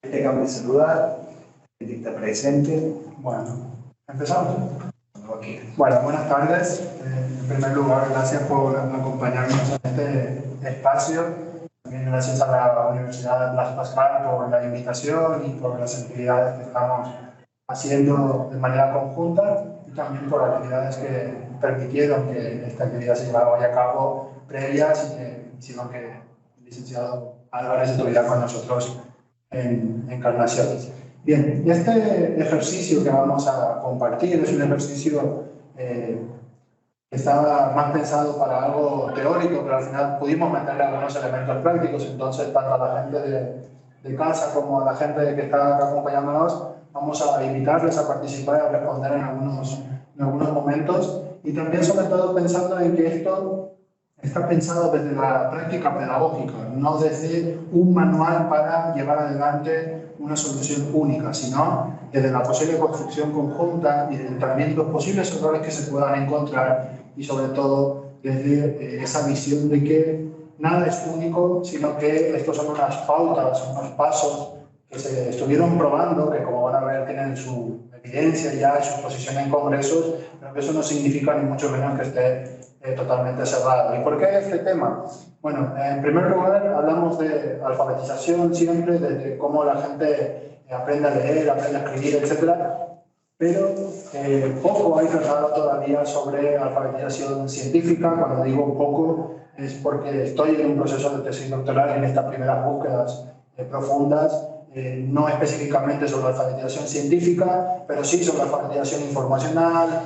Este cambio de saludar, está presente. Bueno, empezamos. Okay. Bueno, buenas tardes. En primer lugar, gracias por acompañarnos en este espacio. También gracias a la Universidad de Blas Pascal por la invitación y por las actividades que estamos haciendo de manera conjunta y también por actividades que permitieron que esta actividad se llevara hoy a cabo previas y que hicieron que el licenciado Álvarez estuviera con nosotros en Encarnación. Bien, este ejercicio que vamos a compartir es un ejercicio que estaba más pensado para algo teórico, pero al final pudimos meterle algunos elementos prácticos, entonces tanto a la gente de casa como a la gente que está acá acompañándonos, vamos a invitarles a participar y a responder en algunos momentos, y también sobre todo pensando en que esto está pensado desde la práctica pedagógica, no desde un manual para llevar adelante una solución única, sino desde la posible construcción conjunta y también los posibles errores que se puedan encontrar, y sobre todo desde esa visión de que nada es único, sino que estos son unas pautas, unos pasos que se estuvieron probando, que como van a ver tienen su evidencia ya y su posición en congresos, pero que eso no significa ni mucho menos que esté totalmente cerrado. ¿Y por qué este tema? Bueno, en primer lugar hablamos de alfabetización siempre, desde cómo la gente aprende a leer, aprende a escribir, etc. Pero poco hay tratado todavía sobre alfabetización científica. Cuando digo poco es porque estoy en un proceso de tesis doctoral en estas primeras búsquedas profundas, no específicamente sobre alfabetización científica, pero sí sobre alfabetización informacional,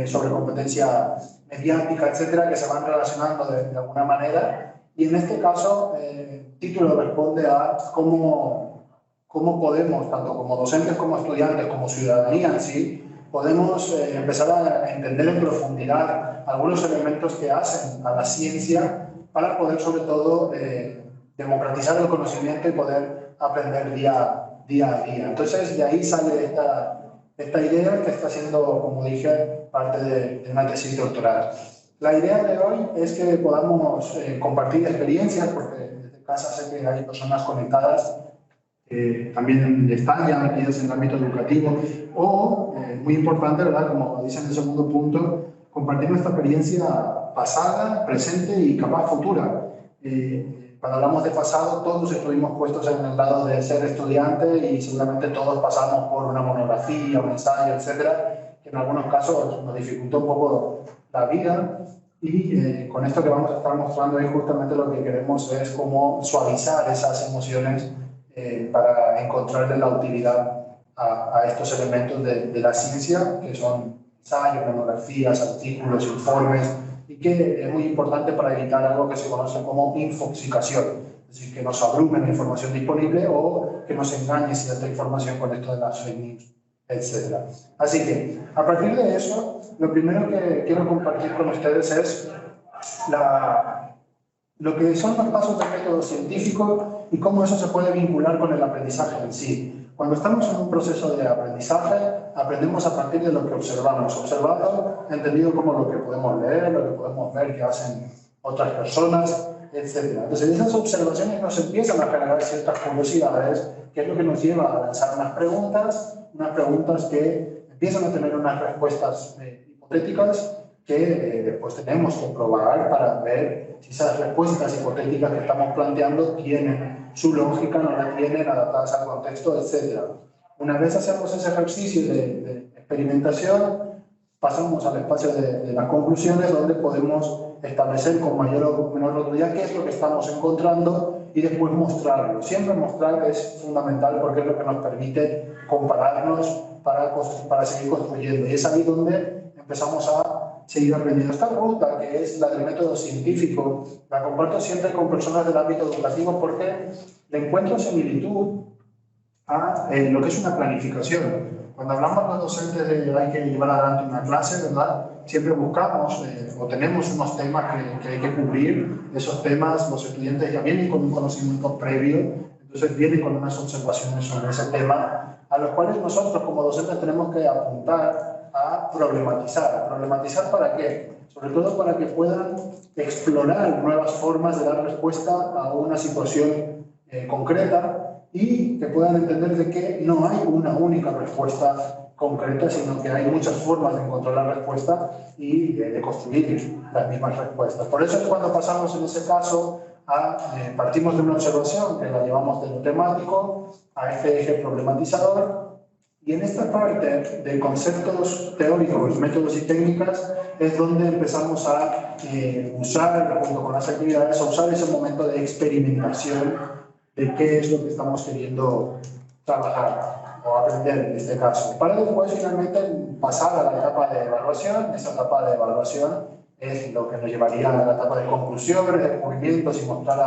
sobre competencia mediática, etcétera, que se van relacionando de alguna manera. Y en este caso, el título responde a cómo podemos, tanto como docentes, como estudiantes, como ciudadanía en sí, podemos empezar a entender en profundidad algunos elementos que hacen a la ciencia para poder, sobre todo, democratizar el conocimiento y poder aprender día a día. Entonces, de ahí sale esta idea que está siendo, como dije, parte de una tesis doctoral. La idea de hoy es que podamos compartir experiencias, porque desde casa sé que hay personas conectadas también están ya metidas en el ámbito educativo, o, muy importante, ¿verdad?, como dice en el segundo punto, compartir nuestra experiencia pasada, presente y capaz futura. Cuando hablamos de pasado, todos estuvimos puestos en el lado de ser estudiante y seguramente todos pasamos por una monografía, un ensayo, etcétera, que en algunos casos nos dificultó un poco la vida, y con esto que vamos a estar mostrando hoy justamente lo que queremos es cómo suavizar esas emociones para encontrarle la utilidad a estos elementos de la ciencia, que son ensayos, monografías, artículos, informes, y que es muy importante para evitar algo que se conoce como infoxicación, es decir, que nos abrume la información disponible o que nos engañe cierta información con esto de las fake news, etc. Así que, a partir de eso, lo primero que quiero compartir con ustedes es lo que son los pasos del método científico y cómo eso se puede vincular con el aprendizaje en sí. Cuando estamos en un proceso de aprendizaje, aprendemos a partir de lo que observamos. Observando, entendido como lo que podemos leer, lo que podemos ver que hacen otras personas, etc. Entonces, esas observaciones nos empiezan a generar ciertas curiosidades, que es lo que nos lleva a lanzar unas preguntas que empiezan a tener unas respuestas hipotéticas que después tenemos que probar para ver si esas respuestas hipotéticas que estamos planteando tienen su lógica, no la tienen, adaptadas al contexto, etc. Una vez hacemos ese ejercicio de experimentación, pasamos al espacio de las conclusiones, donde podemos establecer con mayor o menor roturidad qué es lo que estamos encontrando y después mostrarlo. Siempre mostrar es fundamental porque es lo que nos permite compararnos para seguir construyendo. Y es ahí donde empezamos a seguir aprendiendo. Esta ruta, que es la del método científico, la comparto siempre con personas del ámbito educativo porque le encuentro similitud a lo que es una planificación. Cuando hablamos los docentes de que hay que llevar adelante una clase, ¿verdad?, siempre buscamos o tenemos unos temas que hay que cubrir. Esos temas los estudiantes ya vienen con un conocimiento previo, entonces vienen con unas observaciones sobre ese tema, a los cuales nosotros como docentes tenemos que apuntar a problematizar. ¿Problematizar para qué? Sobre todo para que puedan explorar nuevas formas de dar respuesta a una situación concreta y que puedan entender de que no hay una única respuesta concreta, sino que hay muchas formas de encontrar la respuesta y de construir las mismas respuestas. Por eso es cuando pasamos en ese caso partimos de una observación que la llevamos de lo temático a este eje problematizador, y en esta parte de conceptos teóricos, métodos y técnicas es donde empezamos a usar, junto con las actividades, a usar ese momento de experimentación de qué es lo que estamos queriendo trabajar o aprender en este caso, para después finalmente pasar a la etapa de evaluación. Esa etapa de evaluación es lo que nos llevaría a la etapa de conclusiones, de movimientos y mostrar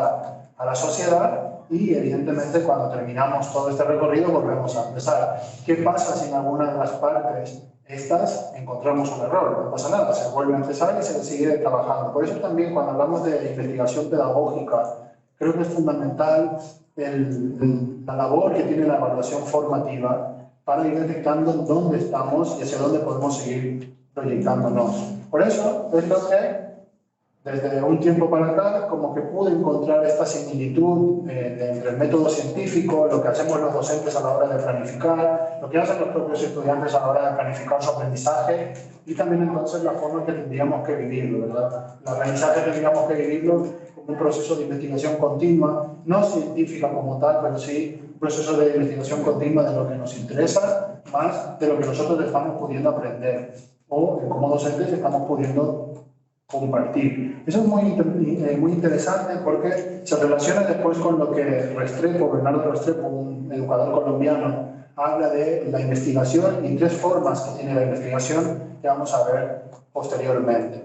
a la sociedad, y evidentemente cuando terminamos todo este recorrido volvemos a empezar. ¿Qué pasa si en alguna de las partes estas encontramos un error? No pasa nada, se vuelve a empezar y se sigue trabajando. Por eso también cuando hablamos de investigación pedagógica, creo que es fundamental la labor que tiene la evaluación formativa para ir detectando dónde estamos y hacia dónde podemos seguir proyectándonos. Por eso es lo que desde un tiempo para acá como que pude encontrar esta similitud entre el método científico, lo que hacemos los docentes a la hora de planificar, lo que hacen los propios estudiantes a la hora de planificar su aprendizaje, y también entonces la forma en que tendríamos que vivirlo, ¿verdad? El aprendizaje tendríamos que vivirlo como un proceso de investigación continua, no científica como tal, pero sí un proceso de investigación continua de lo que nos interesa, más de lo que nosotros estamos pudiendo aprender, o como docentes estamos pudiendo compartir. Eso es muy interesante porque se relaciona después con lo que Bernardo Restrepo, un educador colombiano, habla de la investigación y 3 formas que tiene la investigación que vamos a ver posteriormente.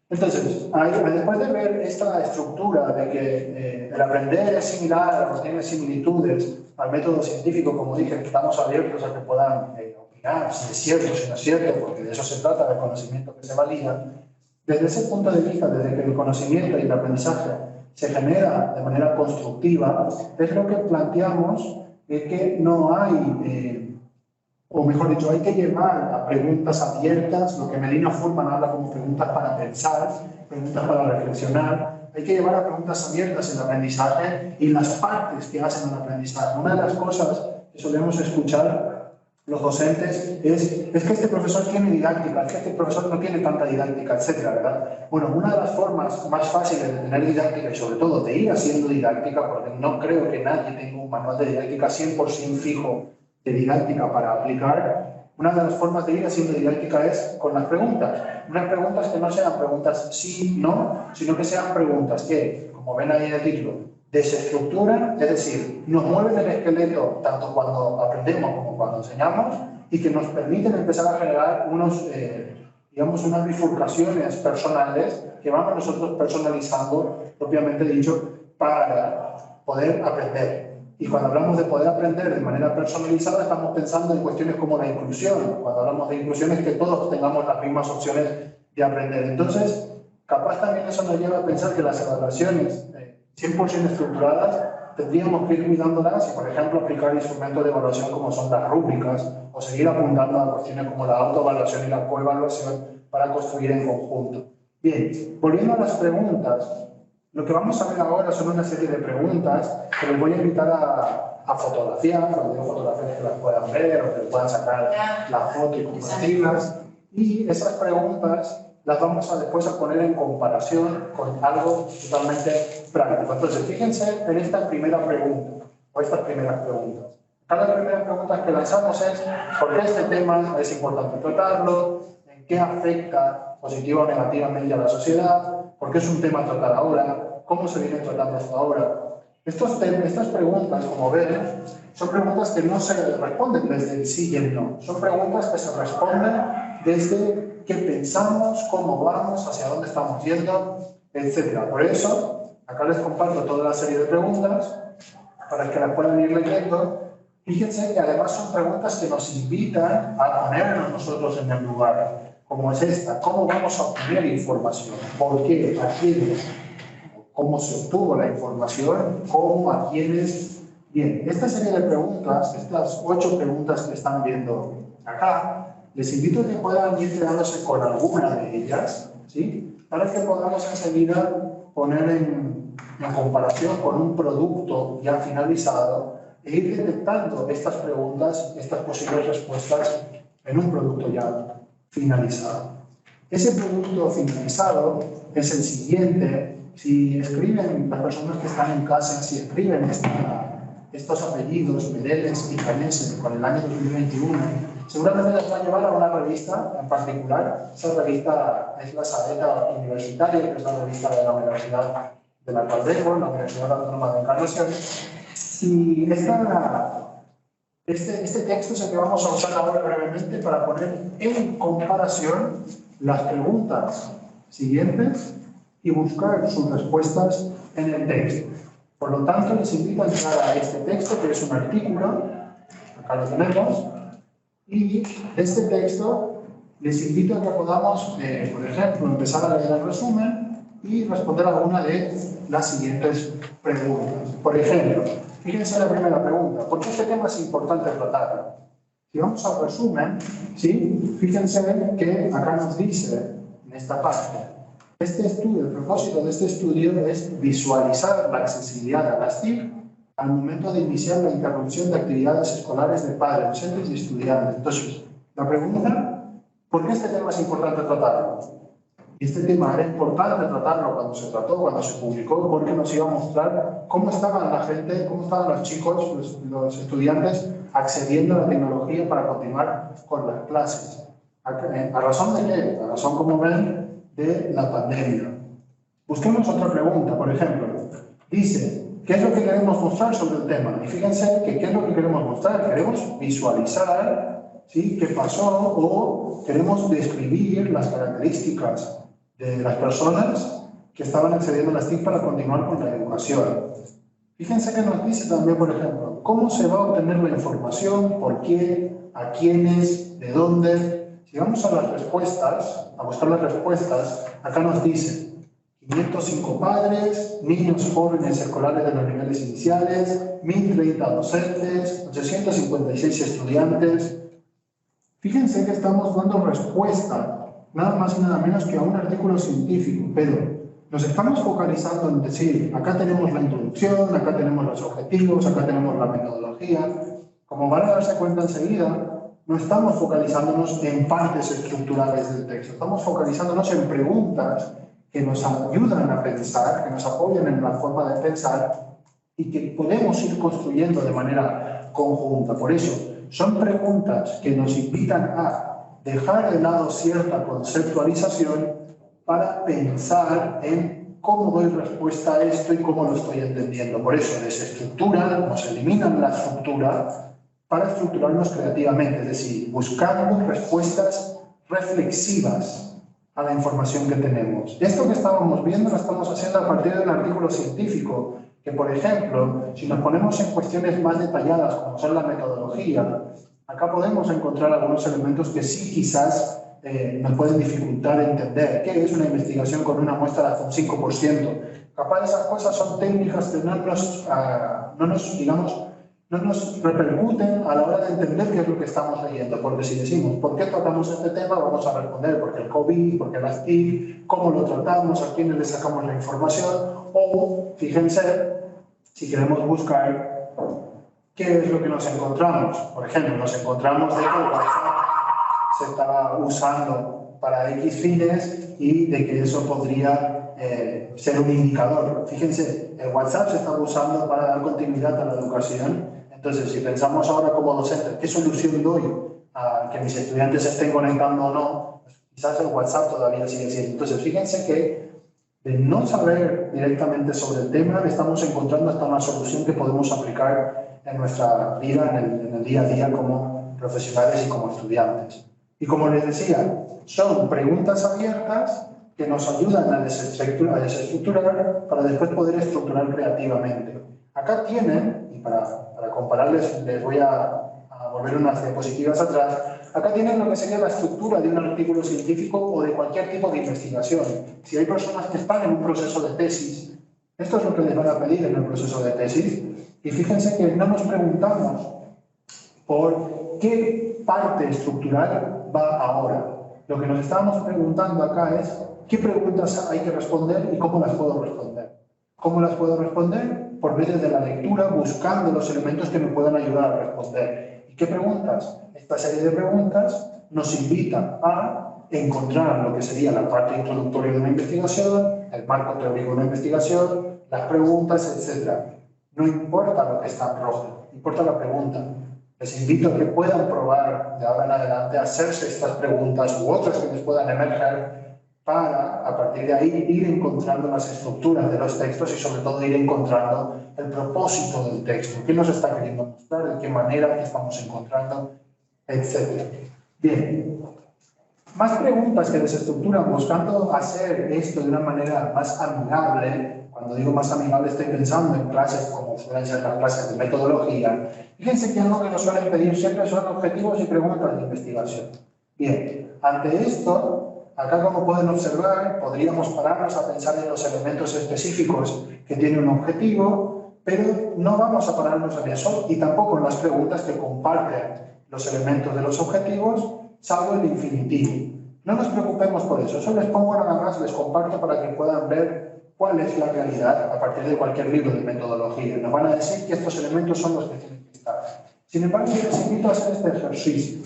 Entonces, después de ver esta estructura de que el aprender es similar o tiene similitudes al método científico, como dije, estamos abiertos a que puedan opinar si es cierto, si no es cierto, porque de eso se trata, del conocimiento que se valida. Desde ese punto de vista, desde que el conocimiento y el aprendizaje se genera de manera constructiva, es lo que planteamos que no hay, o mejor dicho, hay que llevar a preguntas abiertas, lo que Melina Furman habla como preguntas para pensar, preguntas para reflexionar. Hay que llevar a preguntas abiertas el aprendizaje y las partes que hacen el aprendizaje. Una de las cosas que solemos escuchar los docentes es que este profesor tiene didáctica, es que este profesor no tiene tanta didáctica, etcétera, ¿verdad? Bueno, una de las formas más fáciles de tener didáctica y sobre todo de ir haciendo didáctica, porque no creo que nadie tenga un manual de didáctica 100% fijo de didáctica para aplicar, una de las formas de ir haciendo didáctica es con las preguntas. Unas preguntas que no sean preguntas sí, no, sino que sean preguntas que, como ven ahí en el título, desestructuran, es decir, nos mueven el esqueleto tanto cuando aprendemos como cuando enseñamos, y que nos permiten empezar a generar digamos, unas bifurcaciones personales que vamos nosotros personalizando, propiamente dicho, para poder aprender. Y cuando hablamos de poder aprender de manera personalizada, estamos pensando en cuestiones como la inclusión. Cuando hablamos de inclusión es que todos tengamos las mismas opciones de aprender. Entonces, capaz también eso nos lleva a pensar que las evaluaciones 100% estructuradas tendríamos que ir cuidándolas y, por ejemplo, aplicar instrumentos de evaluación como son las rúbricas, o seguir apuntando a cuestiones como la autoevaluación y la coevaluación para construir en conjunto. Bien, volviendo a las preguntas, lo que vamos a ver ahora son una serie de preguntas que les voy a invitar a fotografiar, cuando digo fotografías que las puedan ver o que puedan sacar la foto y compartirlas. Y esas preguntas las vamos a después a poner en comparación con algo totalmente práctico. Entonces, fíjense en esta primera pregunta, o estas primeras preguntas. Cada primera pregunta que lanzamos es ¿por qué este tema es importante tratarlo? ¿En qué afecta positiva o negativamente a la sociedad? ¿Por qué es un tema a tratar ahora? ¿Cómo se viene tratando hasta ahora? Estas preguntas, como ven, son preguntas que no se responden desde el sí y el no. Son preguntas que se responden desde qué pensamos, cómo vamos, hacia dónde estamos yendo, etc. Por eso, acá les comparto toda la serie de preguntas para que las puedan ir leyendo. Fíjense que además son preguntas que nos invitan a ponernos nosotros en el lugar, como es esta: ¿cómo vamos a obtener información? ¿Por qué? ¿A quiénes? ¿Cómo se obtuvo la información? ¿Cómo? ¿A quiénes? Bien, esta serie de preguntas, estas 8 preguntas que están viendo acá, les invito a que puedan ir quedándose con alguna de ellas, ¿sí? Para que podamos enseguida poner en comparación con un producto ya finalizado e ir detectando estas preguntas, estas posibles respuestas en un producto ya finalizado. Ese producto finalizado es el siguiente. Si escriben, las personas que están en casa, si escriben estos apellidos, Medeles y Canese, con el año 2021, seguramente les va a llevar a una revista en particular. Esa revista es la Saeta Universitaria, que es la revista de la Universidad de la cual vengo, la Universidad Autónoma de Encarnación. Y este texto es el que vamos a usar ahora brevemente para poner en comparación las preguntas siguientes y buscar sus respuestas en el texto. Por lo tanto, les invito a entrar a este texto, que es un artículo, acá lo tenemos, y este texto les invito a que podamos, por ejemplo, empezar a leer el resumen y responder a alguna de las siguientes preguntas. Por ejemplo, fíjense la primera pregunta: ¿por qué este tema es importante tratarlo? Si vamos al resumen, ¿sí? Fíjense que acá nos dice, en esta parte, este estudio, el propósito de este estudio es visualizar la accesibilidad a las TIC al momento de iniciar la interrupción de actividades escolares de padres, docentes y estudiantes. Entonces, la pregunta: ¿por qué este tema es importante tratarlo? Y este tema era importante tratarlo cuando se trató, cuando se publicó, porque nos iba a mostrar cómo estaban la gente, cómo estaban los chicos, los estudiantes, accediendo a la tecnología para continuar con las clases. ¿A razón de qué? A razón, como ven, de la pandemia. Busquemos otra pregunta, por ejemplo. Dice, ¿qué es lo que queremos mostrar sobre el tema? Y fíjense que ¿qué es lo que queremos mostrar? Queremos visualizar, ¿sí?, qué pasó, o queremos describir las características de las personas que estaban accediendo a las TIC para continuar con la educación. Fíjense que nos dice también, por ejemplo, cómo se va a obtener la información, por qué, a quiénes, de dónde. Si vamos a las respuestas, a buscar las respuestas, acá nos dice 505 padres, niños jóvenes escolares de los niveles iniciales, 1030 docentes, 856 estudiantes. Fíjense que estamos dando respuesta nada más y nada menos que a un artículo científico, pero nos estamos focalizando en decir, acá tenemos la introducción, acá tenemos los objetivos, acá tenemos la metodología. Como van a darse cuenta enseguida, no estamos focalizándonos en partes estructurales del texto, estamos focalizándonos en preguntas que nos ayudan a pensar, que nos apoyan en la forma de pensar y que podemos ir construyendo de manera conjunta. Por eso, son preguntas que nos invitan a dejar de lado cierta conceptualización para pensar en cómo doy respuesta a esto y cómo lo estoy entendiendo. Por eso desestructuran, nos eliminan la estructura para estructurarnos creativamente, es decir, buscando respuestas reflexivas a la información que tenemos. Esto que estábamos viendo lo estamos haciendo a partir del artículo científico, que por ejemplo, si nos ponemos en cuestiones más detalladas, como son la metodología, acá podemos encontrar algunos elementos que sí quizás nos pueden dificultar entender. ¿Qué es una investigación con una muestra de hasta un 5%? Capaz esas cosas son técnicas que no nos repercuten a la hora de entender qué es lo que estamos leyendo. Porque si decimos, ¿por qué tratamos este tema? Vamos a responder, porque el COVID, porque las TIC, cómo lo tratamos, a quiénes le sacamos la información. O, fíjense, si queremos buscar qué es lo que nos encontramos. Por ejemplo, nos encontramos de que el WhatsApp se estaba usando para X fines y de que eso podría ser un indicador. Fíjense, el WhatsApp se estaba usando para dar continuidad a la educación. Entonces, si pensamos ahora como docentes, ¿qué solución doy a que mis estudiantes se estén conectando o no? Pues quizás el WhatsApp todavía sigue siendo. Entonces, fíjense que de no saber directamente sobre el tema, estamos encontrando hasta una solución que podemos aplicar en nuestra vida, en el día a día como profesionales y como estudiantes. Y como les decía, son preguntas abiertas que nos ayudan a desestructurar para después poder estructurar creativamente. Acá tienen, y para compararles, les voy a volver unas diapositivas atrás, acá tienen lo que sería la estructura de un artículo científico o de cualquier tipo de investigación. Si hay personas que están en un proceso de tesis, esto es lo que les van a pedir en el proceso de tesis, y fíjense que no nos preguntamos por qué parte estructural va ahora. Lo que nos estábamos preguntando acá es qué preguntas hay que responder y cómo las puedo responder. ¿Cómo las puedo responder? Por medio de la lectura, buscando los elementos que me puedan ayudar a responder. ¿Y qué preguntas? Esta serie de preguntas nos invita a encontrar lo que sería la parte introductoria de una investigación, el marco teórico de una investigación, las preguntas, etc. No importa lo que está en rojo, importa la pregunta. Les invito a que puedan probar de ahora en adelante hacerse estas preguntas u otras que les puedan emerger para, a partir de ahí, ir encontrando las estructuras de los textos y sobre todo ir encontrando el propósito del texto, qué nos está queriendo mostrar, de qué manera estamos encontrando, etc. Bien, más preguntas que desestructuran buscando hacer esto de una manera más amigable. Cuando digo más amigable estoy pensando en clases como suelen ser las clases de metodología. Fíjense que algo que nos suelen pedir siempre son objetivos y preguntas de investigación. Bien, ante esto, acá como pueden observar, podríamos pararnos a pensar en los elementos específicos que tiene un objetivo, pero no vamos a pararnos en eso y tampoco en las preguntas que comparten los elementos de los objetivos, salvo el infinitivo. No nos preocupemos por eso, eso les pongo nada más, les comparto para que puedan ver cuál es la realidad a partir de cualquier libro de metodología. Nos van a decir que estos elementos son los que tienen que estar. Sin embargo, yo les invito a hacer este ejercicio.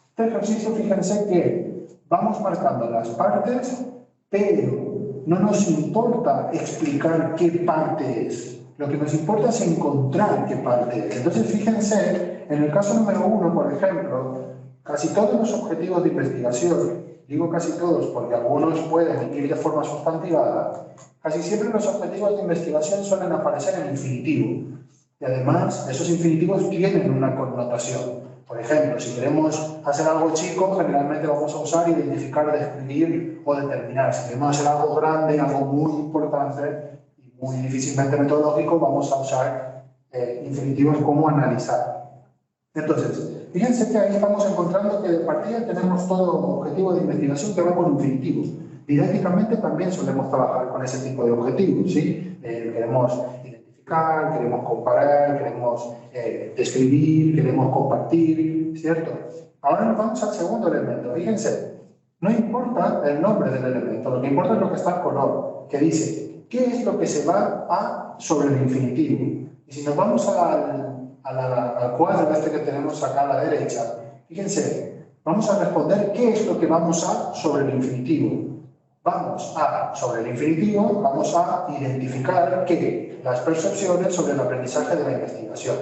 Este ejercicio, fíjense que vamos marcando las partes, pero no nos importa explicar qué parte es. Lo que nos importa es encontrar qué parte es. Entonces, fíjense, en el caso número 1, por ejemplo, casi todos los objetivos de investigación, digo casi todos porque algunos pueden ir de forma sustantivada, casi siempre los objetivos de investigación suelen aparecer en infinitivo. Y además, esos infinitivos tienen una connotación. Por ejemplo, si queremos hacer algo chico, generalmente vamos a usar identificar, describir o determinar. Si queremos hacer algo grande, algo muy importante y muy difícilmente metodológico, vamos a usar infinitivos como analizar. Entonces, fíjense que ahí estamos encontrando que de partida tenemos todo objetivo de investigación que va con infinitivos. Didácticamente también solemos trabajar con ese tipo de objetivos, ¿sí? Queremos identificar, queremos comparar, queremos describir, queremos compartir, ¿cierto? Ahora nos vamos al segundo elemento. Fíjense, no importa el nombre del elemento, lo que importa es lo que está en color, que dice, ¿qué es lo que se va a sobre el infinitivo? Y si nos vamos al cuadro este que tenemos acá a la derecha, fíjense, vamos a responder qué es lo que vamos a sobre el infinitivo. Sobre el infinitivo, vamos a identificar que las percepciones sobre el aprendizaje de la investigación.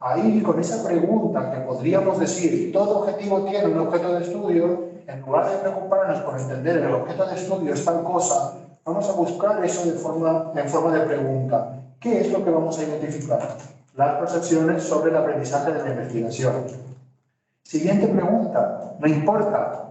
Ahí, con esa pregunta que podríamos decir, todo objetivo tiene un objeto de estudio, en lugar de preocuparnos por entender el objeto de estudio es tal cosa, vamos a buscar eso en forma de pregunta. ¿Qué es lo que vamos a identificar? Las percepciones sobre el aprendizaje de la investigación. Siguiente pregunta, no importa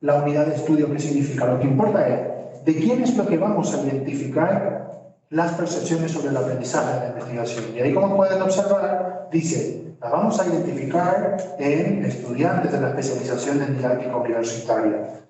la unidad de estudio que significa, lo que importa es de quién es lo que vamos a identificar las percepciones sobre el aprendizaje de la investigación. Y ahí, como pueden observar, dice, la vamos a identificar en estudiantes de la especialización en didáctica universitaria.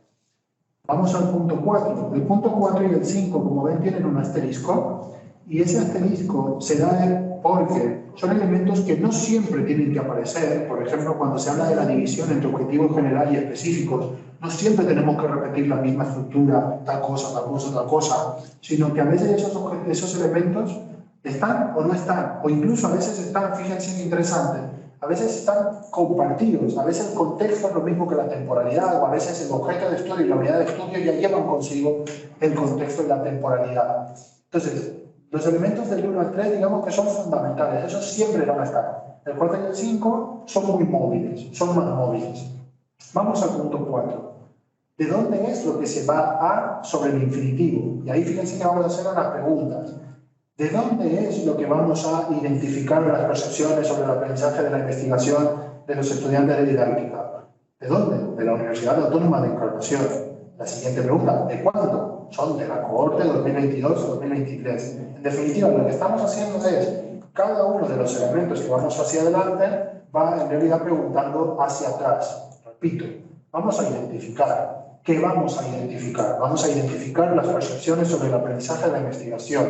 Vamos al punto 4. El punto 4 y el 5, como ven, tienen un asterisco, y ese asterisco se da porque son elementos que no siempre tienen que aparecer. Por ejemplo, cuando se habla de la división entre objetivos general y específicos, no siempre tenemos que repetir la misma estructura, tal cosa, tal cosa, tal cosa, sino que a veces esos elementos están o no están, o incluso a veces están, fíjense, es interesante, a veces están compartidos, a veces el contexto es lo mismo que la temporalidad, o a veces el objeto de estudio y la unidad de estudio ya llevan consigo el contexto y la temporalidad. Entonces, los elementos del 1 al 3, digamos que son fundamentales, esos siempre van a estar. El 4 y el 5 son muy móviles, son más móviles. Vamos al punto 4. ¿De dónde es lo que se va a sobre el infinitivo? Y ahí fíjense que vamos a hacer unas preguntas. ¿De dónde es lo que vamos a identificar las percepciones sobre el aprendizaje de la investigación de los estudiantes de didáctica? ¿De dónde? De la Universidad Autónoma de Encarnación. La siguiente pregunta, ¿de cuándo? Son de la cohorte 2022-2023. En definitiva, lo que estamos haciendo es, cada uno de los elementos que vamos hacia adelante va en realidad preguntando hacia atrás. Repito, vamos a identificar. ¿Qué vamos a identificar? Vamos a identificar las percepciones sobre el aprendizaje de la investigación.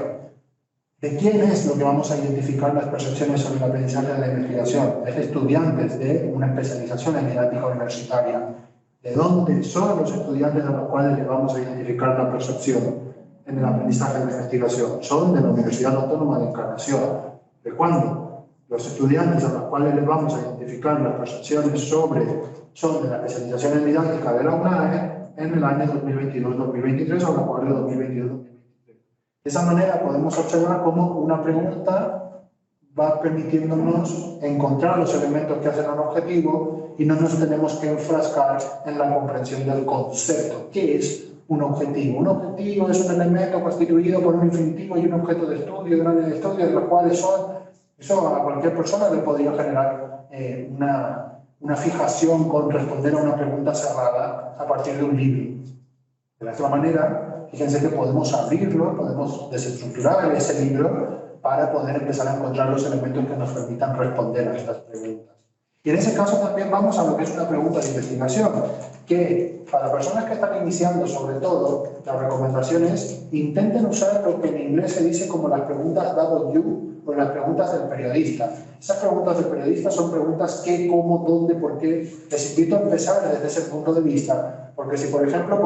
¿De quién es lo que vamos a identificar las percepciones sobre el aprendizaje de la investigación? Es de estudiantes de una especialización en didáctica universitaria. ¿De dónde son los estudiantes a los cuales les vamos a identificar la percepción? en el aprendizaje de la investigación. Son de la Universidad Autónoma de Encarnación. ¿De cuándo? Los estudiantes a los cuales les vamos a identificar las percepciones sobre la especialización en didáctica de la UNAE en el año 2022-2023 o la cual de 2022-2023. De esa manera podemos observar cómo una pregunta va permitiéndonos encontrar los elementos que hacen un objetivo y no nos tenemos que enfrascar en la comprensión del concepto. ¿Qué es un objetivo? Un objetivo es un elemento constituido por un infinitivo y un objeto de estudio, de un área de estudio, de los cuales eso a cualquier persona le podría generar una fijación con responder a una pregunta cerrada a partir de un libro. De la otra manera, fíjense que podemos abrirlo, podemos desestructurar ese libro para poder empezar a encontrar los elementos que nos permitan responder a estas preguntas. Y en ese caso también vamos a lo que es una pregunta de investigación, que para personas que están iniciando, sobre todo, la recomendación es intenten usar lo que en inglés se dice como las preguntas W o las preguntas del periodista. Esas preguntas del periodista son preguntas qué, cómo, dónde, por qué. Les invito a empezar desde ese punto de vista, porque si por ejemplo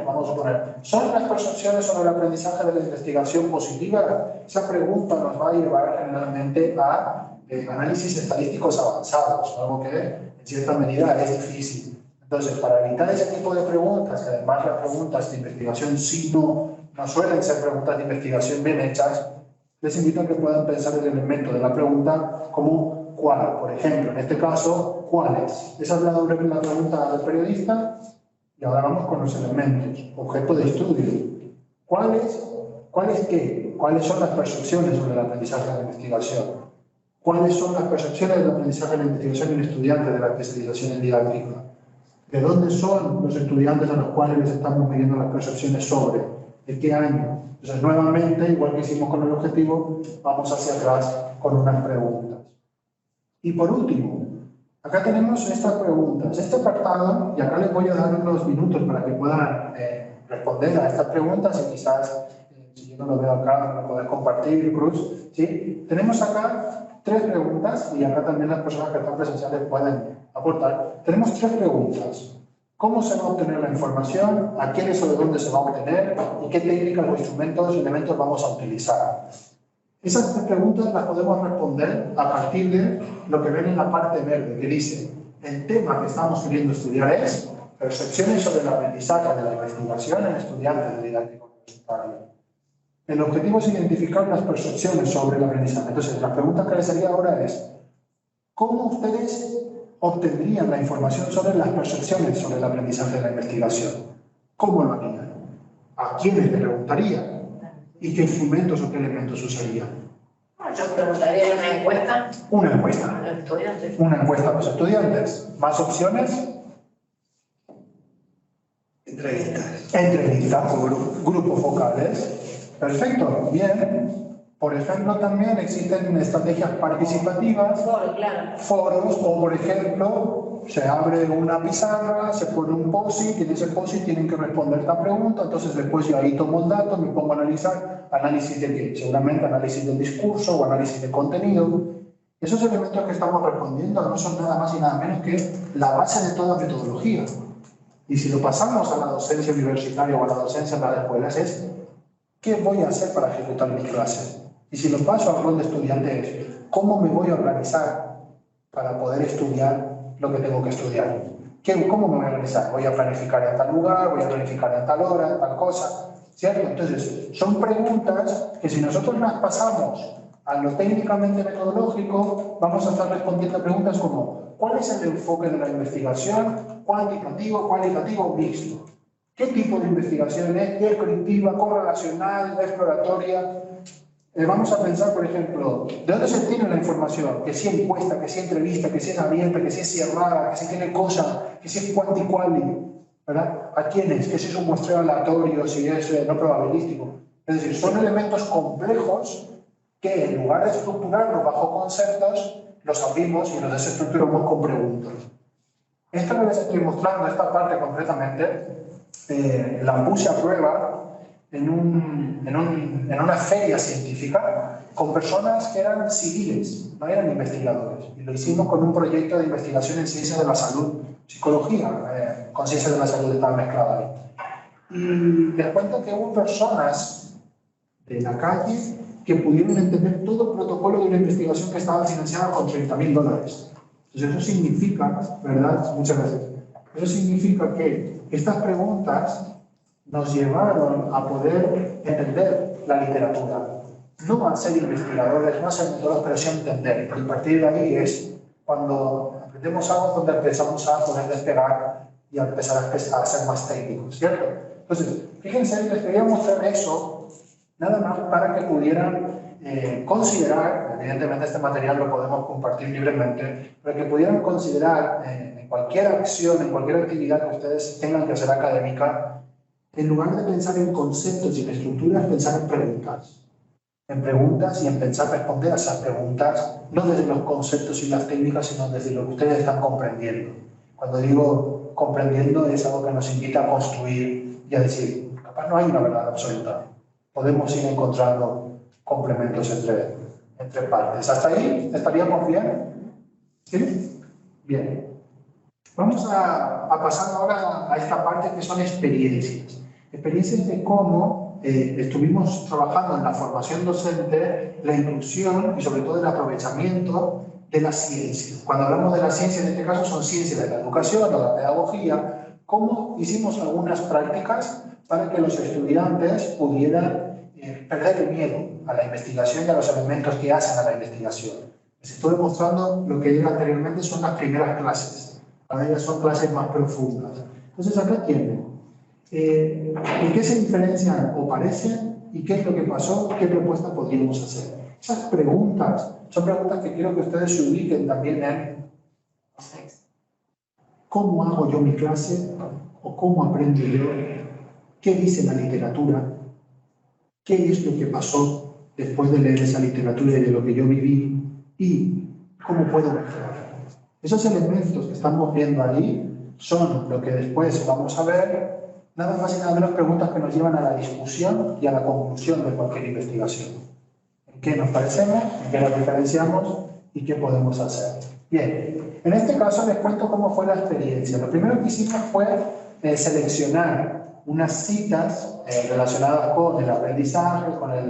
vamos a poner, ¿son las percepciones sobre el aprendizaje de la investigación positiva? Esa pregunta nos va a llevar generalmente a análisis estadísticos avanzados, algo que en cierta medida es difícil. Entonces, para evitar ese tipo de preguntas, que además las preguntas de investigación sí no suelen ser preguntas de investigación bien hechas, les invito a que puedan pensar el elemento de la pregunta como ¿cuál? Por ejemplo, en este caso, ¿cuáles? Esa es la pregunta del periodista y ahora vamos con los elementos. Objeto de estudio. ¿Cuáles qué? ¿Cuáles son las percepciones sobre el aprendizaje de la investigación? ¿Cuáles son las percepciones del aprendizaje de la investigación en estudiantes de la especialización en didáctica? ¿De dónde son los estudiantes a los cuales les estamos midiendo las percepciones sobre? ¿De qué año? Entonces, nuevamente, igual que hicimos con el objetivo, vamos hacia atrás con unas preguntas. Y por último, acá tenemos estas preguntas. Este apartado, y acá les voy a dar unos minutos para que puedan responder a estas preguntas y quizás, si yo no lo veo acá, lo podés compartir, Cruz. ¿Sí? Tenemos acá 3 preguntas, y acá también las personas que están presenciales pueden aportar. Tenemos 3 preguntas. ¿Cómo se va a obtener la información? ¿A quiénes o de dónde se va a obtener? ¿Y qué técnicas o instrumentos y elementos vamos a utilizar? Esas 3 preguntas las podemos responder a partir de lo que ven en la parte verde, que dice, el tema que estamos queriendo estudiar es percepciones sobre el aprendizaje de la investigación en estudiantes de didáctica universitaria. El objetivo es identificar las percepciones sobre el aprendizaje. Entonces, la pregunta que les haría ahora es, ¿cómo ustedes obtendrían la información sobre las percepciones sobre el aprendizaje de la investigación? ¿Cómo lo harían? ¿A quiénes le preguntarían? ¿Y qué instrumentos o qué elementos usarían? Yo preguntaría una encuesta. Una encuesta. A los estudiantes. Una encuesta a los estudiantes. ¿Más opciones? Entrevistas. Entrevistas o grupos focales. Perfecto, bien. Por ejemplo, también existen estrategias participativas, Claro. foros, o por ejemplo, se abre una pizarra, se pone un POSIT, y en ese POSIT tienen que responder esta pregunta, entonces después yo ahí tomo el dato, me pongo a analizar, análisis de qué, seguramente análisis del discurso o análisis de contenido. Esos elementos que estamos respondiendo no son nada más y nada menos que la base de toda metodología. Y si lo pasamos a la docencia universitaria o a la docencia en las escuelas es, ¿qué voy a hacer para ejecutar mis clases? Y si lo paso al rol de estudiante es, ¿cómo me voy a organizar para poder estudiar lo que tengo que estudiar? ¿Cómo me voy a organizar? ¿Voy a planificar en tal lugar? ¿Voy a planificar en tal hora? ¿Tal cosa? ¿Cierto? Entonces, son preguntas que si nosotros las pasamos a lo técnicamente metodológico, vamos a estar respondiendo a preguntas como, ¿cuál es el enfoque de la investigación? ¿Cuantitativo, cualitativo o mixto? ¿Qué tipo de investigación es? ¿Descriptiva, correlacional, exploratoria? Vamos a pensar, por ejemplo, ¿de dónde se tiene la información? Que si es encuesta, que si es entrevista, que si es abierta, que si es cerrada, que si tiene cosas, que si es cuanti-quali, ¿verdad? ¿A quiénes? Que si es un muestreo aleatorio, si es no probabilístico. Es decir, son elementos complejos que en lugar de estructurarlos bajo conceptos, los abrimos y los desestructuramos con preguntas. Esto que les estoy mostrando, esta parte concretamente, la puse a prueba en una feria científica con personas que eran civiles, no eran investigadores. Y lo hicimos con un proyecto de investigación en ciencias de la salud, psicología, con ciencias de la salud estaba mezclada ahí. Y les cuento que hubo personas de la calle que pudieron entender todo el protocolo de una investigación que estaba financiada con $30.000. Entonces eso significa, ¿verdad? Muchas gracias. Eso significa que estas preguntas nos llevaron a poder entender la literatura. No a ser investigadores, no a ser metodólogos, pero sí a entender. Y a partir de ahí es cuando aprendemos algo donde empezamos a poder despegar y a empezar a ser más técnicos, ¿cierto? Entonces, fíjense, les quería mostrar eso nada más para que pudieran considerar, evidentemente este material lo podemos compartir libremente, para que pudieran considerar en cualquier acción, en cualquier actividad que ustedes tengan que hacer académica, en lugar de pensar en conceptos y en estructuras, pensar en preguntas. En preguntas y en pensar responder a esas preguntas, no desde los conceptos y las técnicas, sino desde lo que ustedes están comprendiendo. Cuando digo comprendiendo, es algo que nos invita a construir y a decir, capaz no hay una verdad absoluta. Podemos ir encontrando complementos entre partes. ¿Hasta ahí estaríamos bien? ¿Sí? Bien. Vamos a pasar ahora a esta parte que son experiencias. Experiencias de cómo estuvimos trabajando en la formación docente, la inclusión y sobre todo el aprovechamiento de la ciencia. Cuando hablamos de la ciencia, en este caso son ciencias de la educación o la pedagogía, cómo hicimos algunas prácticas para que los estudiantes pudieran perder el miedo a la investigación y a los elementos que hacen a la investigación. Les estoy mostrando lo que era anteriormente son las primeras clases. Ahora ya son clases más profundas. Entonces acá tienen ¿en qué se diferencian o parecen? ¿Y qué es lo que pasó? ¿Qué propuesta podríamos hacer? Esas preguntas son preguntas que quiero que ustedes se ubiquen también en ¿cómo hago yo mi clase? ¿O cómo aprendo yo? ¿Qué dice la literatura? ¿Qué es lo que pasó después de leer esa literatura y de lo que yo viví? ¿Y cómo puedo mejorar? Esos elementos que estamos viendo ahí son lo que después vamos a ver, nada más y nada menos preguntas que nos llevan a la discusión y a la conclusión de cualquier investigación. ¿En qué nos parecemos? ¿En qué nos diferenciamos? ¿Y qué podemos hacer? Bien, en este caso les cuento cómo fue la experiencia. Lo primero que hicimos fue seleccionar unas citas relacionadas con el aprendizaje, con la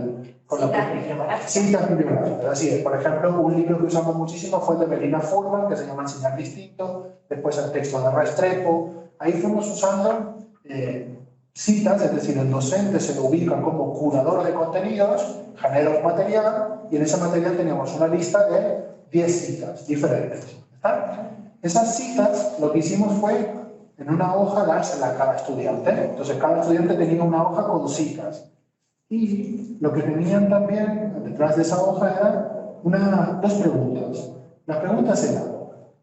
citas bibliográficas. Así es, por ejemplo, un libro que usamos muchísimo fue el de Melina Furman, que se llama Enseñar Distinto, después el texto de Restrepo. Ahí fuimos usando citas, es decir, el docente se lo ubica como curador de contenidos, genera un material y en ese material teníamos una lista de 10 citas diferentes. ¿Está? Esas citas lo que hicimos fue en una hoja dársela a cada estudiante. Entonces cada estudiante tenía una hoja con citas. Y lo que tenían también detrás de esa hoja eran dos preguntas. Las preguntas eran,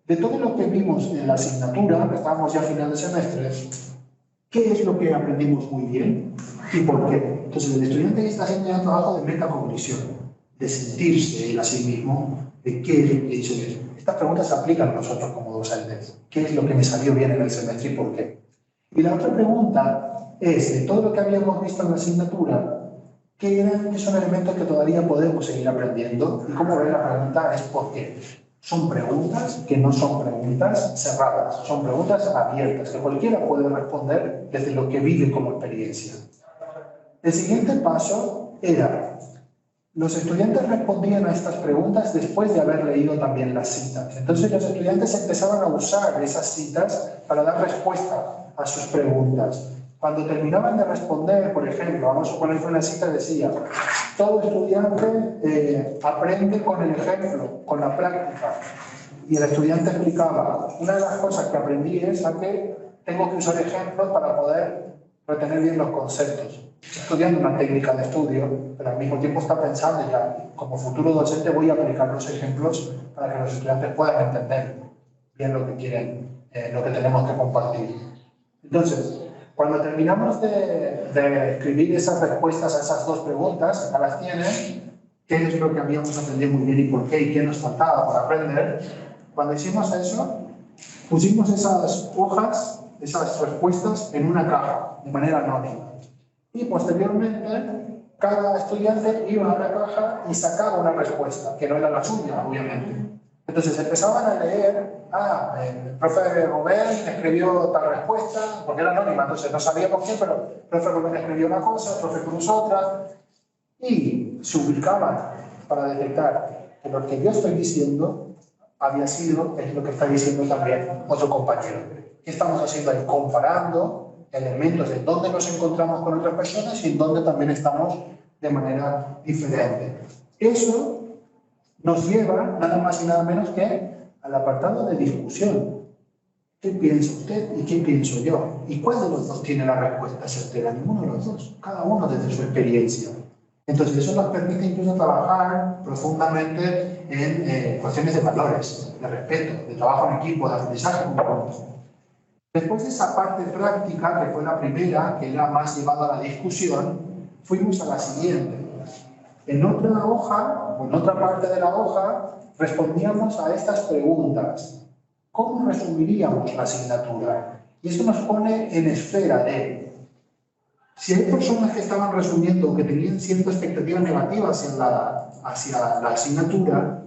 de todo lo que vimos en la asignatura, que estábamos ya a final de semestre, ¿qué es lo que aprendimos muy bien y por qué? Entonces el estudiante está haciendo un trabajo de metacognición, de sentirse él a sí mismo, de qué es lo que hizo bien. Estas preguntas se aplican a nosotros como docentes. ¿Qué es lo que me salió bien en el semestre y por qué? Y la otra pregunta es, de todo lo que habíamos visto en la asignatura, ¿qué son elementos que todavía podemos seguir aprendiendo? Y como ven, la pregunta es ¿por qué? Son preguntas que no son preguntas cerradas, son preguntas abiertas, que cualquiera puede responder desde lo que vive como experiencia. El siguiente paso era, los estudiantes respondían a estas preguntas después de haber leído también las citas. Entonces los estudiantes empezaban a usar esas citas para dar respuesta a sus preguntas. Cuando terminaban de responder, por ejemplo, vamos a poner que una cita decía, todo estudiante aprende con el ejemplo, con la práctica. Y el estudiante explicaba, una de las cosas que aprendí es a que tengo que usar ejemplos para poder retener bien los conceptos. Estudiando una técnica de estudio, pero al mismo tiempo está pensando ya, como futuro docente voy a aplicar los ejemplos para que los estudiantes puedan entender bien lo que quieren, lo que tenemos que compartir. Entonces, cuando terminamos de escribir esas respuestas a esas dos preguntas, acá las tienen, qué es lo que habíamos aprendido muy bien y por qué, y qué nos faltaba para aprender, cuando hicimos eso, pusimos esas hojas, esas respuestas en una caja, de manera anónima. Y posteriormente, cada estudiante iba a la caja y sacaba una respuesta, que no era la suya, obviamente. Entonces empezaban a leer, el profe Rubén escribió tal respuesta, porque era anónima, entonces no sabíamos quién, pero el profe Rubén escribió una cosa, el profe Cruz otra. y se ubicaban para detectar que lo que yo estoy diciendo es lo que está diciendo también otro compañero. ¿Qué estamos haciendo ahí? Comparando elementos en donde nos encontramos con otras personas y en donde también estamos de manera diferente. Eso nos lleva nada más y nada menos que al apartado de discusión. ¿Qué piensa usted y qué pienso yo? ¿Y cuál de los dos tiene la respuesta certera? Ninguno de los dos, cada uno desde su experiencia. Entonces eso nos permite incluso trabajar profundamente en cuestiones de valores, de respeto, de trabajo en equipo, de aprendizaje conjunto. Después de esa parte práctica, que fue la primera, que era más llevada a la discusión, fuimos a la siguiente. En otra hoja, o en otra parte de la hoja, respondíamos a estas preguntas. ¿Cómo resumiríamos la asignatura? Y eso nos pone en esfera de, si hay personas que estaban resumiendo, que tenían cierta expectativa negativa hacia la asignatura,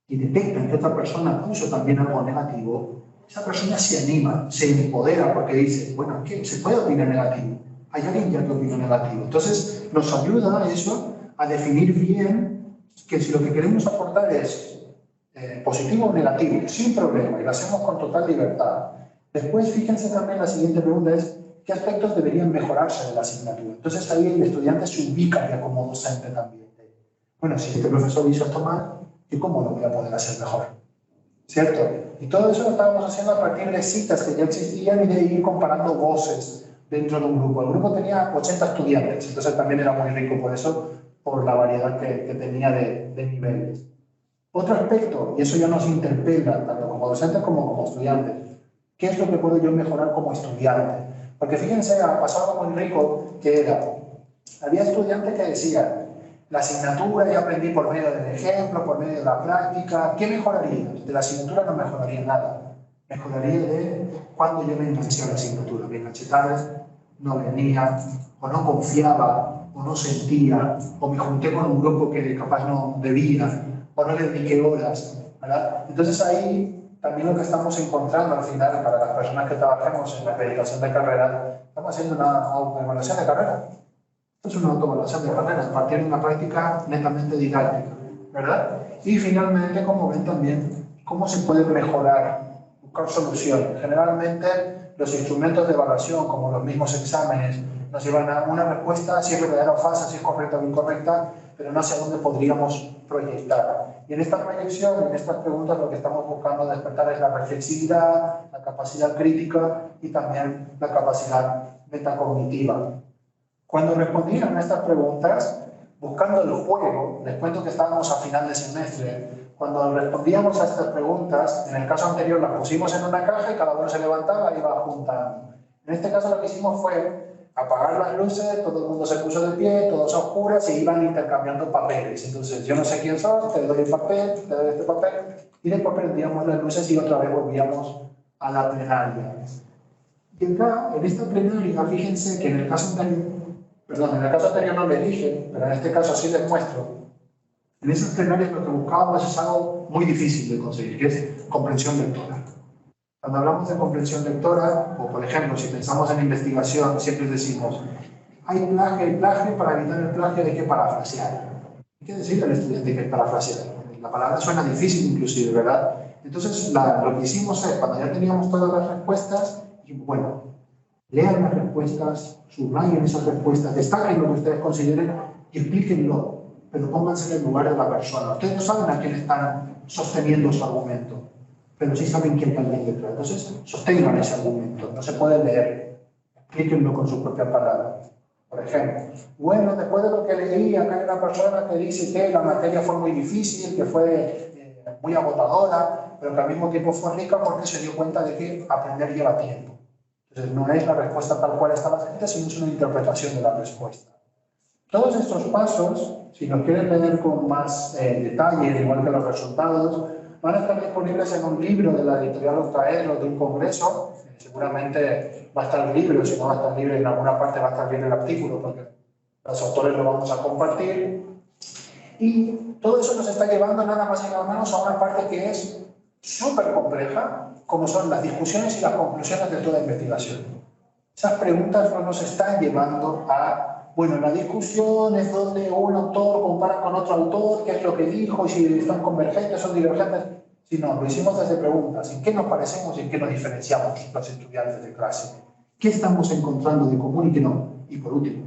y detectan que otra persona puso también algo negativo, esa persona se anima, se empodera porque dice, bueno, ¿qué? Se puede opinar negativo. Hay alguien ya que opina negativo. Entonces, nos ayuda eso a definir bien que si lo que queremos aportar es positivo o negativo, sin problema, y lo hacemos con total libertad. Después, fíjense también, la siguiente pregunta es, ¿qué aspectos deberían mejorarse de la asignatura? Entonces, ahí el estudiante se ubica ya como docente también. Bueno, si este profesor hizo esto mal, ¿y cómo lo voy a poder hacer mejor? ¿Cierto? Y todo eso lo estábamos haciendo a partir de citas que ya existían y de ir comparando voces dentro de un grupo. El grupo tenía 80 estudiantes, entonces también era muy rico por eso, por la variedad que tenía de niveles. Otro aspecto, y eso ya nos interpela, tanto como docentes como estudiantes, ¿qué es lo que puedo yo mejorar como estudiante? Porque fíjense, ha pasado algo muy rico que había estudiantes que decían, la asignatura ya aprendí por medio del ejemplo, por medio de la práctica, ¿qué mejoraría? De la asignatura no mejoraría nada, mejoraría de cuando yo me enganché a la asignatura, me enganché tarde, no venía, o no confiaba, o no sentía, o me junté con un grupo que capaz no debía, o no le dediqué horas, ¿verdad? Entonces ahí también lo que estamos encontrando al final para las personas que trabajemos en la acreditación de carrera, estamos haciendo una autoevaluación de carrera. Esto es una autoevaluación de carrera, a partir de una práctica netamente didáctica, ¿verdad? Y finalmente, como ven también, cómo se puede mejorar, buscar soluciones. Generalmente los instrumentos de evaluación, como los mismos exámenes, nos llevan a una respuesta, si es verdadera o falsa, si es correcta o incorrecta, pero no hacia dónde podríamos proyectar. Y en esta proyección, en estas preguntas, lo que estamos buscando despertar es la reflexividad, la capacidad crítica y también la capacidad metacognitiva. Cuando respondían a estas preguntas, buscando el juego, les cuento que estábamos a final de semestre, cuando respondíamos a estas preguntas, en el caso anterior las pusimos en una caja y cada uno se levantaba y iba juntando. En este caso lo que hicimos fue apagar las luces, todo el mundo se puso de pie, todos a oscuras, y iban intercambiando papeles. Entonces, yo no sé quién sos, te doy el papel, te doy este papel, y después prendíamos las luces y otra vez volvíamos a la plenaria. Y acá, en esta plenaria, fíjense que en el caso anterior no lo dije, pero en este caso sí les muestro. En esas plenarias lo que buscábamos es algo muy difícil de conseguir, que es comprensión lectora. Cuando hablamos de comprensión lectora, o por ejemplo, si pensamos en investigación, siempre decimos, hay plagio, para evitar el plagio hay que parafrasear. Hay que decirle al estudiante que es parafrasear. La palabra suena difícil inclusive, ¿verdad? Entonces, lo que hicimos es, cuando ya teníamos todas las respuestas, dijimos, bueno, lean las respuestas, subrayen esas respuestas, destaquen lo que ustedes consideren y explíquenlo, pero pónganse en el lugar de la persona. Ustedes no saben a quién están sosteniendo su argumento, pero sí saben quién está detrás. Entonces, sostengan ese argumento, no se puede leer, explíquenlo con sus propias palabras. Por ejemplo, bueno, después de lo que leí, acá hay una persona que dice que la materia fue muy difícil, que fue muy agotadora, pero que al mismo tiempo fue rica porque se dio cuenta de que aprender lleva tiempo. Entonces, no es la respuesta tal cual estaba escrita, sino es una interpretación de la respuesta. Todos estos pasos, si los quieren leer con más detalle, igual que los resultados, van a estar disponibles en un libro de la editorial Octaed o de un congreso. Seguramente va a estar libre, o si no va a estar libre en alguna parte va a estar bien el artículo, porque los autores lo vamos a compartir. Y todo eso nos está llevando nada más y nada menos a una parte que es súper compleja, como son las discusiones y las conclusiones de toda investigación. Esas preguntas no nos están llevando a bueno, la discusión es donde un autor compara con otro autor, qué es lo que dijo, y si están convergentes, son divergentes. Si no, lo hicimos desde preguntas. ¿En qué nos parecemos y en qué nos diferenciamos los estudiantes de clase? ¿Qué estamos encontrando de común y qué no? Y por último,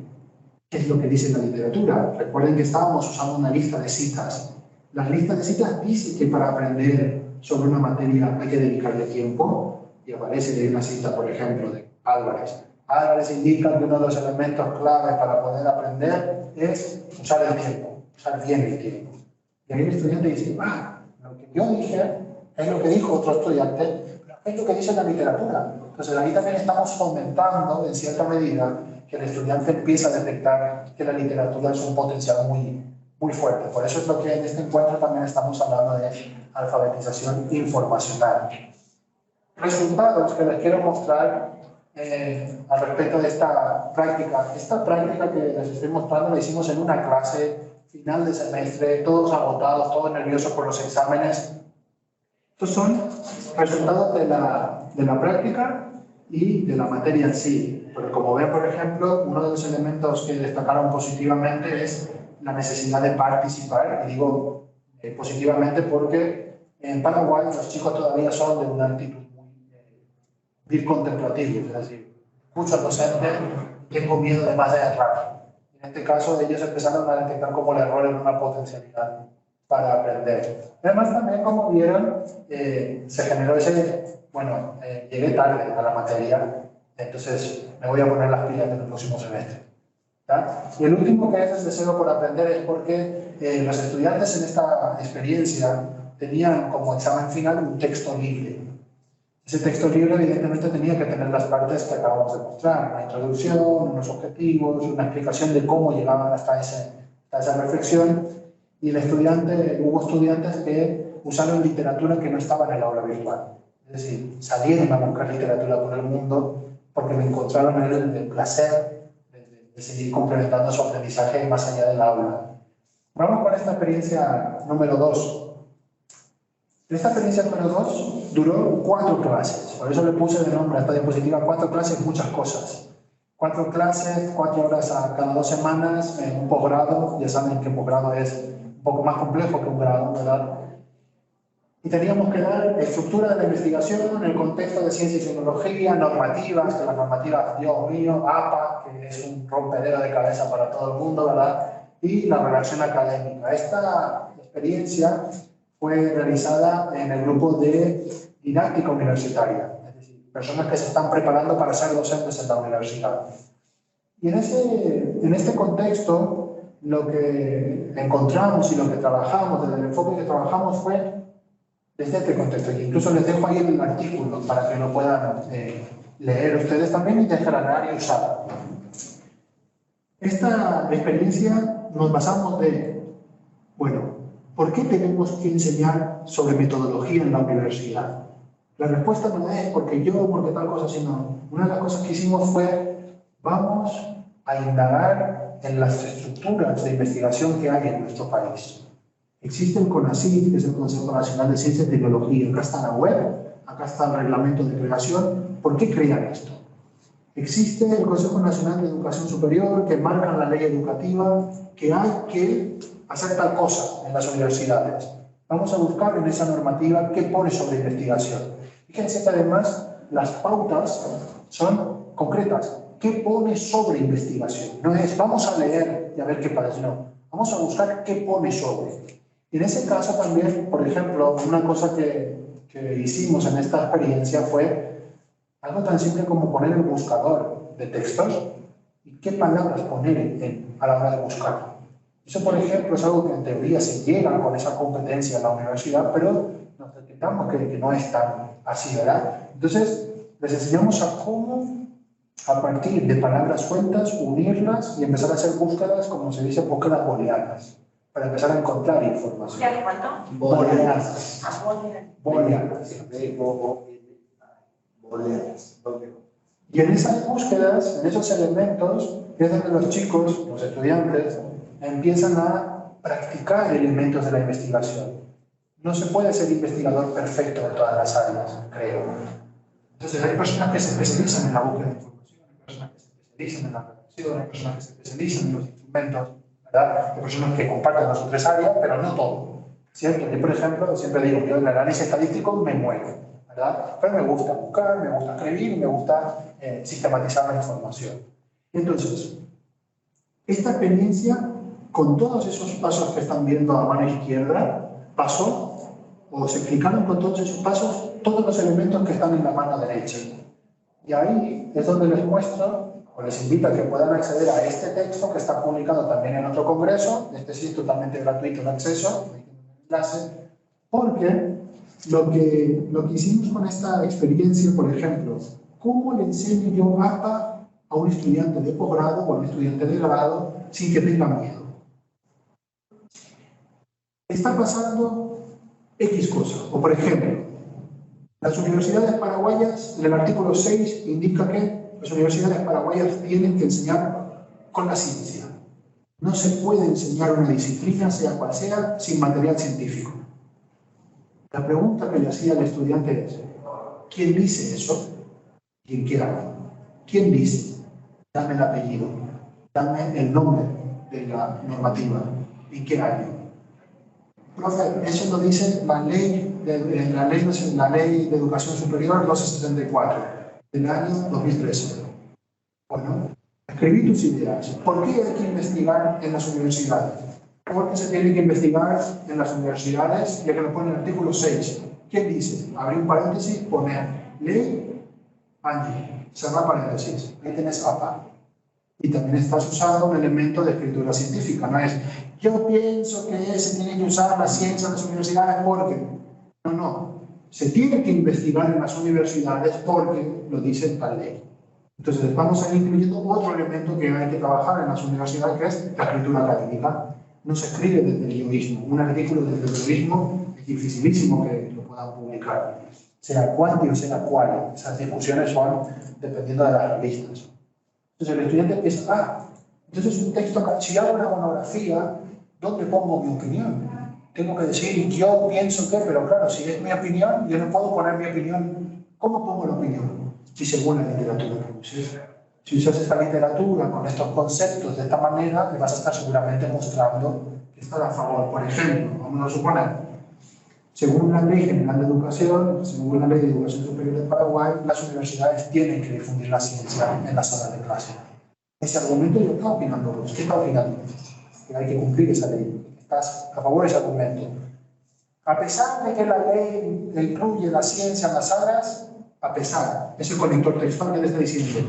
¿qué es lo que dice la literatura? Recuerden que estábamos usando una lista de citas. Las listas de citas dicen que para aprender sobre una materia hay que dedicarle tiempo, y aparece una cita, por ejemplo, de Álvarez. Álvarez indica que uno de los elementos claves para poder aprender es usar el tiempo, usar bien el tiempo. Y ahí el estudiante dice, lo que yo dije es lo que dijo otro estudiante, pero es lo que dice la literatura. Entonces ahí también estamos fomentando, en cierta medida, que el estudiante empiece a detectar que la literatura es un potencial muy fuerte. Por eso es lo que en este encuentro también estamos hablando de alfabetización informacional. Resultados que les quiero mostrar al respecto de esta práctica. Esta práctica que les estoy mostrando la hicimos en una clase final de semestre, todos agotados, todos nerviosos por los exámenes. Estos son resultados de la práctica y de la materia en sí. Porque como ven, por ejemplo, uno de los elementos que destacaron positivamente es la necesidad de participar, y digo positivamente porque en Paraguay los chicos todavía son de una actitud muy contemplativo, es decir, escucho al docente, tengo miedo de más de errar. En este caso, ellos empezaron a detectar como el error en una potencialidad para aprender. Además, también, como vieron, se generó ese, llegué tarde a la materia, entonces me voy a poner las pilas en el próximo semestre. ¿Tá? Y el último, que es el deseo por aprender, es porque los estudiantes en esta experiencia tenían como examen final un texto libre. Ese texto libre evidentemente tenía que tener las partes que acabamos de mostrar, una introducción, unos objetivos, una explicación de cómo llegaban hasta esa reflexión, y hubo estudiantes que usaron literatura que no estaba en el aula virtual. Es decir, salieron a buscar literatura por el mundo porque le encontraron el placer de seguir complementando su aprendizaje más allá del aula. Vamos con esta experiencia número 2. Esta experiencia número 2 duró 4 clases, por eso le puse de nombre a esta diapositiva 4 clases, muchas cosas. 4 clases, 4 horas a cada 2 semanas, en un posgrado. Ya saben que un posgrado es un poco más complejo que un grado, ¿verdad? Y teníamos que dar estructura de la investigación, el contexto de ciencia y tecnología, normativas, que las normativas, Dios mío, APA, que es un rompedero de cabeza para todo el mundo, ¿verdad? Y la redacción académica. Esta experiencia fue realizada en el grupo de didáctica universitaria, es decir, personas que se están preparando para ser docentes en la universidad. Y en este contexto, lo que encontramos y lo que trabajamos, desde el enfoque que trabajamos, fue desde este contexto. Y incluso les dejo ahí el artículo para que lo puedan leer ustedes también y descargar y usar. Esta experiencia nos basamos ¿por qué tenemos que enseñar sobre metodología en la universidad? La respuesta no es porque tal cosa, sino una de las cosas que hicimos fue, vamos a indagar en las estructuras de investigación que hay en nuestro país. Existe el CONACYT, que es el Consejo Nacional de Ciencia y Tecnología. Acá está la web, acá está el reglamento de creación. ¿Por qué crean esto? Existe el Consejo Nacional de Educación Superior, que marca la ley educativa que hay que hacer tal cosa en las universidades. Vamos a buscar en esa normativa qué pone sobre investigación. Fíjense que además las pautas son concretas. ¿Qué pone sobre investigación? No es vamos a leer y a ver qué pasa, no. Vamos a buscar qué pone sobre. Y en ese caso también, por ejemplo, una cosa que hicimos en esta experiencia fue algo tan simple como poner el buscador de textos y qué palabras poner a la hora de buscar. Eso, por ejemplo, es algo que en teoría se llega con esa competencia en la universidad, pero nos detectamos que no es tan así, ¿verdad? Entonces, les enseñamos a cómo, a partir de palabras sueltas, unirlas y empezar a hacer búsquedas, como se dice, búsquedas booleanas, para empezar a encontrar información. ¿Ya cuánto? Booleanas. Booleanas. Y en esas búsquedas, en esos elementos, es donde los chicos, los estudiantes, empiezan a practicar elementos de la investigación. No se puede ser investigador perfecto en todas las áreas, creo. Entonces hay personas que se especializan en la búsqueda de información, hay personas que se especializan en la redacción, hay personas que se especializan en los instrumentos, ¿verdad? Hay personas que comparten las otras áreas, pero no todo, ¿cierto? Yo, por ejemplo, siempre digo, yo en el análisis estadístico me muero, ¿verdad? Pero me gusta buscar, me gusta escribir, me gusta sistematizar la información. Entonces, esta experiencia, con todos esos pasos que están viendo a mano izquierda, pasó o se explicaron con todos esos pasos todos los elementos que están en la mano derecha. Y ahí es donde les muestro, o les invito a que puedan acceder a este texto que está publicado también en otro congreso. Este sí es totalmente gratuito el acceso, ahí tienen el enlace, porque lo que hicimos con esta experiencia, por ejemplo, ¿cómo le enseño yo APA a un estudiante de posgrado o a un estudiante de grado sin que tenga miedo? Está pasando X cosa, o por ejemplo, las universidades paraguayas, en el artículo 6 indica que las universidades paraguayas tienen que enseñar con la ciencia. No se puede enseñar una disciplina, sea cual sea, sin material científico. La pregunta que le hacía al estudiante es, ¿quién dice eso? ¿Y en qué año? ¿Quién dice? Dame el apellido, dame el nombre de la normativa. ¿En qué año? Profe, eso lo dice la ley de Educación Superior 1274 del año 2013. Bueno, escribí tus ideas. ¿Por qué hay que investigar en las universidades? Porque se tiene que investigar en las universidades, ya que lo pone en el artículo 6. ¿Quién dice? Abrir un paréntesis, poner ley, año, cerrar paréntesis. Ahí tenés APA. Y también estás usando un elemento de escritura científica, no es yo pienso que se tiene que usar la ciencia en las universidades porque... No. Se tiene que investigar en las universidades porque lo dice tal ley. Entonces vamos a ir incluyendo otro elemento que hay que trabajar en las universidades, que es la escritura académica. No se escribe desde el guionismo. Un artículo desde el guionismo es dificilísimo que lo puedan publicar. Sea cuanti o sea cual. Esas discusiones son dependiendo de las revistas. Entonces el estudiante empieza, entonces un texto, si hago una monografía, ¿dónde pongo mi opinión? Tengo que decir, yo pienso que, pero claro, si es mi opinión, yo no puedo poner mi opinión. ¿Cómo pongo la opinión? Si según la literatura que uses. Si usas esta literatura con estos conceptos de esta manera, le vas a estar seguramente mostrando que estás a favor. Por ejemplo, vamos a suponer, según la Ley General de Educación, según la Ley de Educación Superior de Paraguay, las universidades tienen que difundir la ciencia en las salas de clase. Ese argumento yo estaba opinando vos. ¿Qué está opinando? Que hay que cumplir esa ley. Estás a favor de ese argumento. A pesar de que la ley incluye la ciencia en las salas, a pesar, ese conector textual que le está diciendo,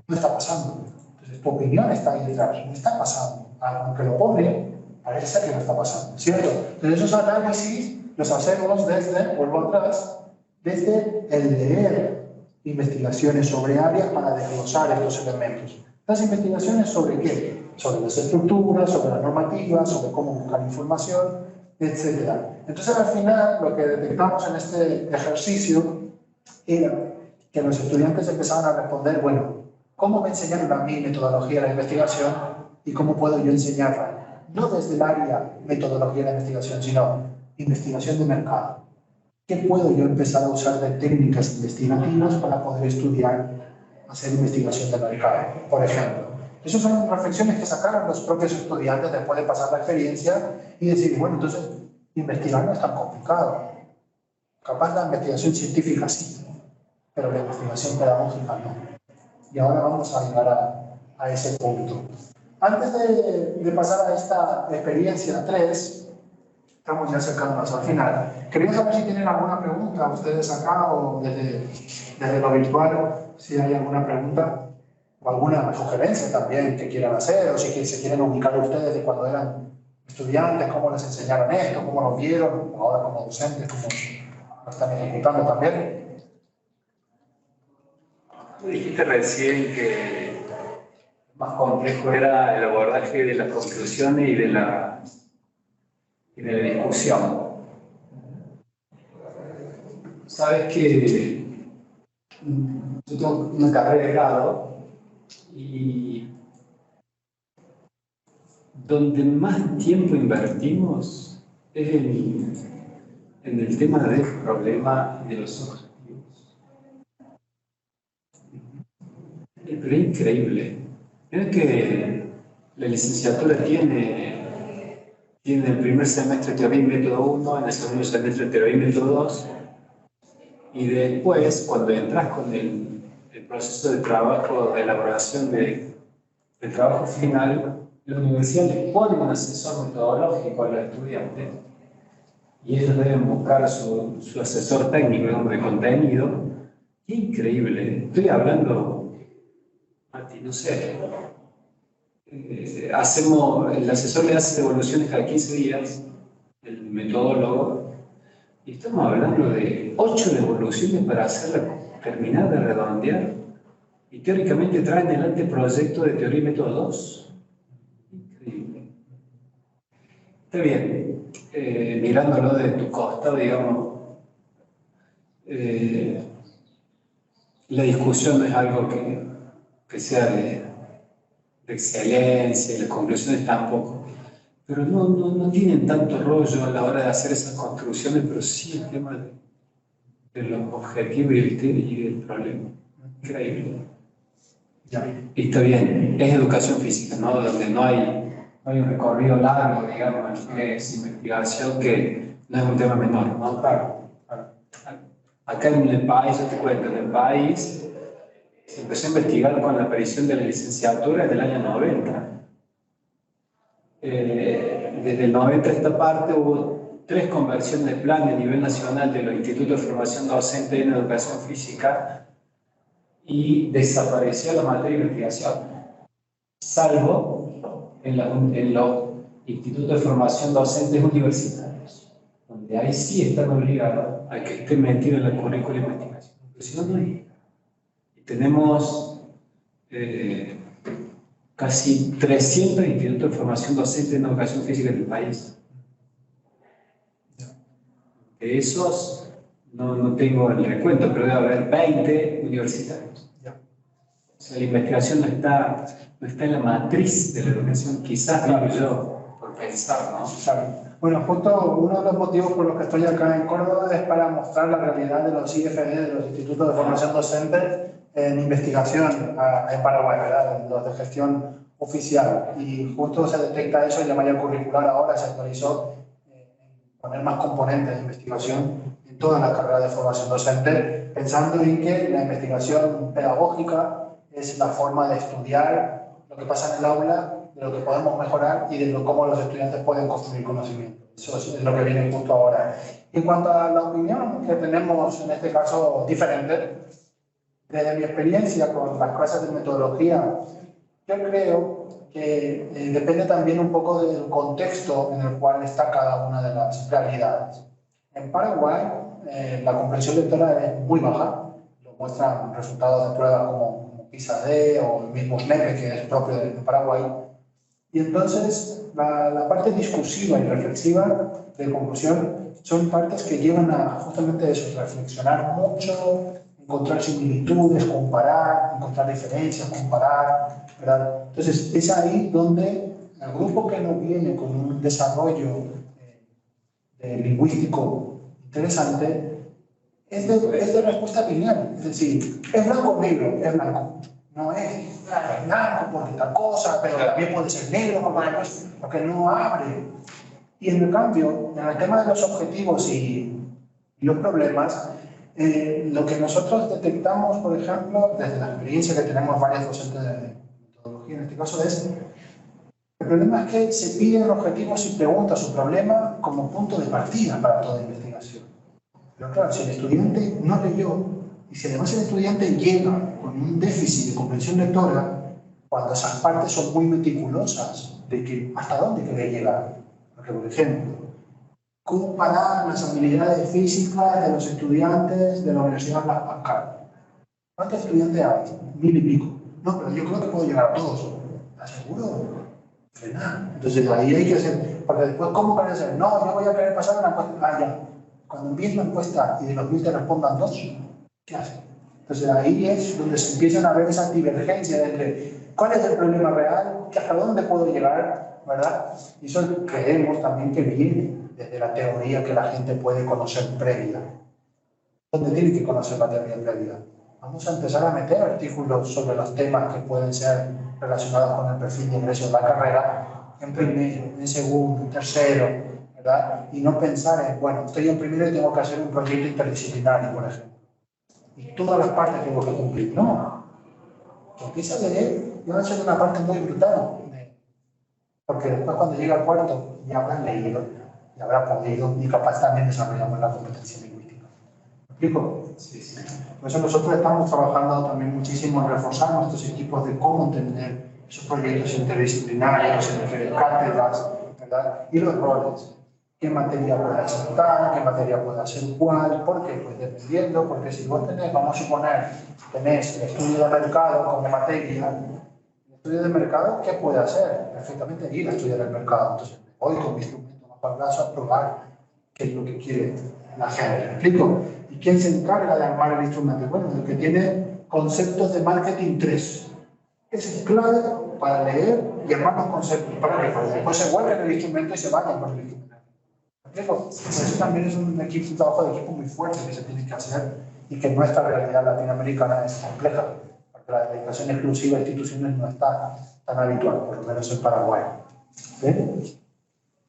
no está pasando. Entonces tu opinión está ahí detrás, no está pasando. Aunque lo pone, parece ser que no está pasando, ¿cierto? Entonces esos análisis los hacemos desde, vuelvo atrás, desde el leer investigaciones sobre áreas para desglosar estos elementos. ¿Las investigaciones sobre qué? Sobre las estructuras, sobre las normativas, sobre cómo buscar información, etc. Entonces al final lo que detectamos en este ejercicio era que los estudiantes empezaban a responder, bueno, ¿cómo me enseñaron a mí metodología de la investigación y cómo puedo yo enseñarla? No desde el área metodología de la investigación, sino investigación de mercado. ¿Qué puedo yo empezar a usar de técnicas investigativas para poder estudiar, hacer investigación de mercado, por ejemplo? Esas son reflexiones que sacaron los propios estudiantes después de pasar la experiencia y decir, bueno, entonces investigar no es tan complicado. Capaz la investigación científica sí, pero la investigación pedagógica no. Y ahora vamos a llegar a ese punto. Antes de pasar a esta experiencia 3, estamos ya acercándonos al final. Quería saber si tienen alguna pregunta ustedes acá o desde lo virtual, si hay alguna pregunta o alguna sugerencia también que quieran hacer, o si se quieren ubicar ustedes de cuando eran estudiantes, cómo les enseñaron esto, cómo lo vieron, ahora como docentes, cómo lo están ejecutando también. Tú dijiste recién que más complejo era el abordaje de las conclusiones y de la discusión. Sabes que yo tengo una carrera de grado y donde más tiempo invertimos es en el tema del problema de los objetivos. Pero es increíble. Mira que la licenciatura tiene el primer semestre teoría y método 1, en el segundo semestre teoría y método 2, y después, cuando entras con el proceso de trabajo, de elaboración del trabajo final, la universidad les pone un asesor metodológico a los estudiantes y ellos deben buscar su asesor técnico, digamos, de contenido. Qué increíble, ¿eh? Estoy hablando, Mati, no sé, el asesor le hace devoluciones cada 15 días, el metodólogo, y estamos hablando de 8 devoluciones para terminar de redondear, y teóricamente traen el anteproyecto de teoría y método 2. Increíble. Está bien, mirándolo de tu costado, digamos, la discusión no es algo que sea de excelencia, y las conclusiones tampoco, pero no tienen tanto rollo a la hora de hacer esas construcciones, pero sí el tema de los objetivos y el problema. Increíble. Ya. Y está bien, es educación física, ¿no? Donde no hay un recorrido largo, digamos, es investigación, que no es un tema menor, ¿no? Claro. Acá en el país, yo te cuento, en el país se empezó a investigar con la aparición de la licenciatura en el año 90. Desde el 90 a esta parte hubo 3 conversiones de plan a nivel nacional de los institutos de formación docente en educación física y desapareció la materia de investigación, salvo en los institutos de formación docentes universitarios, donde ahí sí están obligados a que esté metido en la currícula de investigación. Pero si no, no hay. Y tenemos casi 300 institutos de formación docente en educación física en el país. De esos, no tengo el recuento, pero debe haber 20 universitarios. O sea, la investigación no está en la matriz de la educación, quizás, digo yo, por pensar, ¿no? Claro. Bueno, justo uno de los motivos por los que estoy acá en Córdoba es para mostrar la realidad de los IFD, de los Institutos de Formación Docente, en investigación en Paraguay, ¿verdad? En los de gestión oficial. Y justo se detecta eso y la malla curricular ahora se actualizó poner más componentes de investigación en toda la carrera de formación docente, pensando en que la investigación pedagógica es la forma de estudiar lo que pasa en el aula, de lo que podemos mejorar y de cómo los estudiantes pueden construir conocimiento. Eso es lo que viene justo ahora. En cuanto a la opinión que tenemos en este caso diferente, desde mi experiencia con las clases de metodología, yo creo que depende también un poco del contexto en el cual está cada una de las realidades. En Paraguay, la comprensión lectora es muy baja, lo muestran resultados de pruebas como PISA-D o el mismo SNEPE, que es propio de Paraguay. Y entonces, la parte discursiva y reflexiva de conclusión son partes que llevan a justamente eso, reflexionar mucho, encontrar similitudes, comparar, encontrar diferencias, comparar, ¿verdad? Entonces, es ahí donde el grupo que no viene con un desarrollo lingüístico interesante es de respuesta lineal. Es decir, es blanco o negro, es blanco. No es blanco porque tal cosa, pero también puede ser negro porque no abre. Y en el cambio, en el tema de los objetivos y los problemas, lo que nosotros detectamos, por ejemplo, desde la experiencia que tenemos varios docentes de metodología, en este caso es, el problema es que se piden objetivos y preguntas su problema como punto de partida para toda investigación. Pero claro, si el estudiante no leyó, y si además el estudiante llega con un déficit de comprensión lectora, cuando esas partes son muy meticulosas de que hasta dónde quiere llegar. Porque, por ejemplo, comparar las habilidades físicas de los estudiantes de la Universidad Blas Pascal. ¿Cuántos estudiantes hay? 1000 y pico. No, pero yo creo que puedo llegar a todos. ¿Estás seguro? Frenar. Entonces ahí hay que hacer, porque después, ¿cómo van a hacer? No, yo voy a querer pasar una encuesta. Ah, ya. Cuando empieza la encuesta y de los 1000 te respondan 2, ¿qué hacen? Entonces ahí es donde se empiezan a ver esas divergencias entre cuál es el problema real, hasta dónde puedo llegar, ¿verdad? Y eso creemos también que viene desde la teoría que la gente puede conocer previa. ¿Dónde tiene que conocer la teoría previa? Vamos a empezar a meter artículos sobre los temas que pueden ser relacionados con el perfil de ingreso de la carrera, en primero, en segundo, en tercero, ¿verdad? Y no pensar en, bueno, estoy en primero y tengo que hacer un proyecto interdisciplinario, por ejemplo. Y todas las partes tengo que cumplir. No. Empieza a leer y va a ser una parte muy brutal. Porque después cuando llega al cuarto ya habrán leído, ya habrá podido y capaz también desarrollamos la competencia lingüística. ¿Me explico? Sí, sí. Por eso nosotros estamos trabajando también muchísimo en reforzar nuestros equipos de cómo entender esos proyectos interdisciplinarios entre cátedras, ¿verdad? Y los roles. ¿Qué materia puede hacer tal? ¿Qué materia puede hacer cuál? ¿Por qué? Pues dependiendo, porque si vos tenés, vamos a suponer, tenés el estudio de mercado como materia, el estudio de mercado, ¿qué puede hacer? Perfectamente ir a estudiar el mercado. Entonces, hoy con mi instrumento más para brazo a probar qué es lo que quiere la gente. ¿Me explico? ¿Y quién se encarga de armar el instrumento? Bueno, el que tiene conceptos de marketing 3. Ese es clave para leer y armar los conceptos, para que después se vuelven el instrumento y se vayan con el instrumento. ¿Me explico? Eso también es un trabajo de equipo muy fuerte que se tiene que hacer y que en nuestra realidad latinoamericana es compleja, porque la dedicación exclusiva a instituciones no está tan habitual, por lo menos en Paraguay. ¿Ven?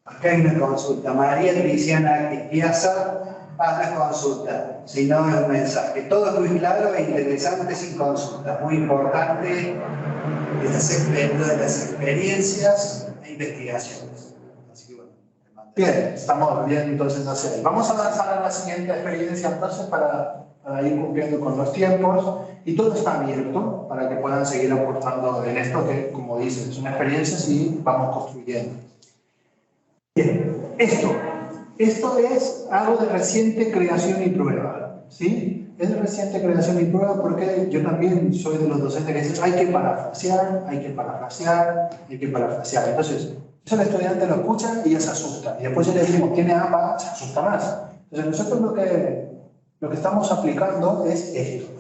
Acá hay una consulta. María Triziana Piazza a la consulta, si no es un mensaje. Todo es muy claro e interesante sin consulta. Muy importante lo de las experiencias e investigaciones. Así que bueno, Bien, estamos bien entonces hacia ahí. Vamos a avanzar a la siguiente experiencia entonces para ir cumpliendo con los tiempos y todo está abierto para que puedan seguir aportando en esto que, como dicen, son experiencias y vamos construyendo. Bien, esto es algo de reciente creación y prueba, ¿sí? Es de reciente creación y prueba porque yo también soy de los docentes que dicen hay que parafrasear, hay que parafrasear, hay que parafrasear. Entonces, eso el estudiante lo escucha y ya se asusta. Y después si le decimos, tiene APA, se asusta más. Entonces, nosotros lo que estamos aplicando es esto.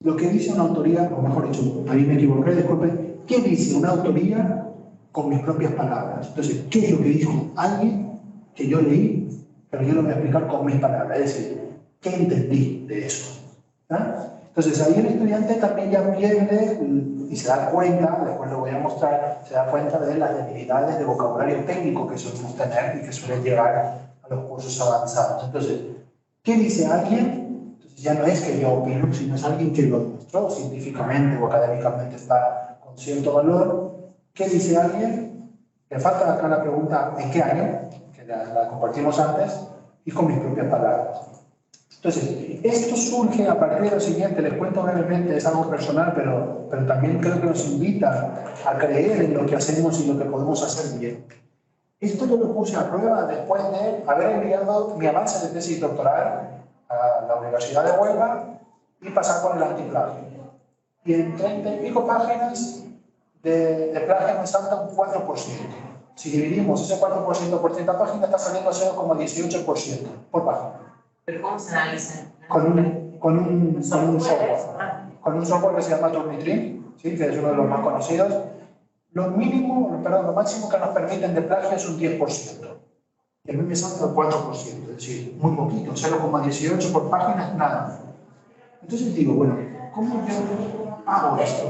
Lo que dice una autoría, o mejor dicho, a mí me equivoqué, disculpen, ¿qué dice una autoría con mis propias palabras? Entonces, ¿qué es lo que dijo alguien que yo leí, pero yo lo voy a explicar con mis palabras? Es decir, ¿qué entendí de eso? ¿Ah? Entonces, ahí el estudiante también ya pierde y se da cuenta, después lo voy a mostrar, se da cuenta de las debilidades de vocabulario técnico que solemos tener y que suelen llegar a los cursos avanzados. Entonces, ¿qué dice alguien? Entonces, ya no es que yo opino, sino es alguien que lo demostró científicamente o académicamente, está con cierto valor. ¿Qué dice alguien? Le falta acá la pregunta ¿en qué año? Que la compartimos antes, y con mis propias palabras. Entonces, esto surge a partir de lo siguiente, les cuento brevemente, es algo personal, pero también creo que nos invita a creer en lo que hacemos y lo que podemos hacer bien. Esto yo lo puse a prueba después de haber enviado mi avance de tesis doctoral a la Universidad de Huelva y pasar por el antiplagio. Y en 30 y pico páginas de plagio me salta un 4%. Si dividimos ese 4% por 30 páginas, está saliendo 0,18% por página. ¿Pero cómo se analiza? Con un software. Con un software que se llama Turnitin, ¿sí? Que es uno de los más conocidos. Lo máximo que nos permiten de plagio es un 10%. Y a mí me salta el 4%, es decir, muy poquito, 0,18 por página es nada. Entonces digo, bueno, ¿cómo yo hago esto?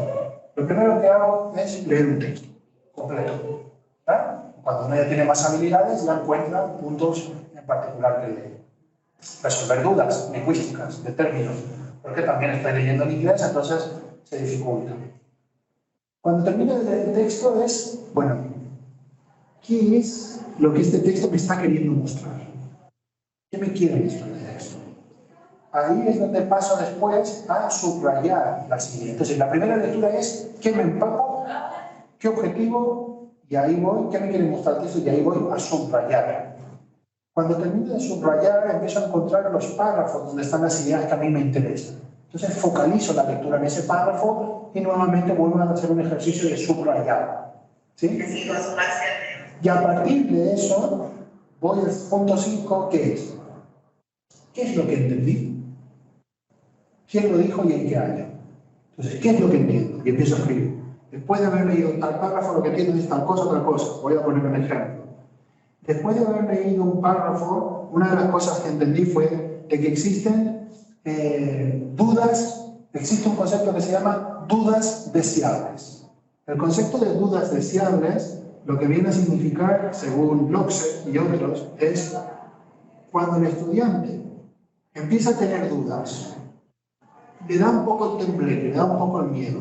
Lo primero que hago es leer un texto completo. ¿Verdad? Cuando uno ya tiene más habilidades, ya encuentra puntos en particular que leer. Resolver dudas lingüísticas, de términos, porque también estoy leyendo en inglés, entonces se dificulta. Cuando termino de leer el texto es, bueno, ¿qué es lo que este texto me está queriendo mostrar? ¿Qué me quiere mostrar el texto? Ahí es donde paso después a subrayar la siguiente. Entonces, la primera lectura es ¿qué me empapo? ¿Qué objetivo? Y ahí voy, ¿qué me quiere mostrar el texto? Y ahí voy a subrayar. Cuando termino de subrayar, empiezo a encontrar los párrafos donde están las ideas que a mí me interesan. Entonces focalizo la lectura en ese párrafo y nuevamente vuelvo a hacer un ejercicio de subrayar. ¿Sí? Y a partir de eso, voy al punto 5, ¿qué es? ¿Qué es lo que entendí? ¿Quién lo dijo y en qué año? Entonces, ¿qué es lo que entiendo? Y empiezo a escribir. Después de haber leído tal párrafo, lo que entiendo es tal cosa. Voy a poner un ejemplo. Después de haber leído un párrafo, una de las cosas que entendí fue de que existen dudas existe un concepto que se llama dudas deseables. El concepto de dudas deseables lo que viene a significar, según Locke y otros, es cuando el estudiante empieza a tener dudas, le da un poco el tembleque, le da un poco el miedo,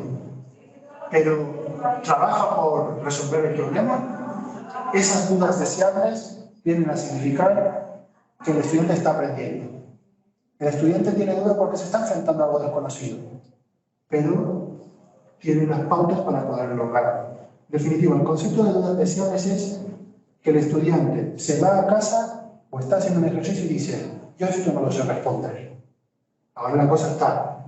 pero trabaja por resolver el problema, esas dudas deseables vienen a significar que el estudiante está aprendiendo. El estudiante tiene dudas porque se está enfrentando a algo desconocido, pero tiene las pautas para poder lograrlo. En definitiva, el concepto de dudas deseables es que el estudiante se va a casa o está haciendo un ejercicio y dice: yo esto no lo sé responder. Ahora la cosa está: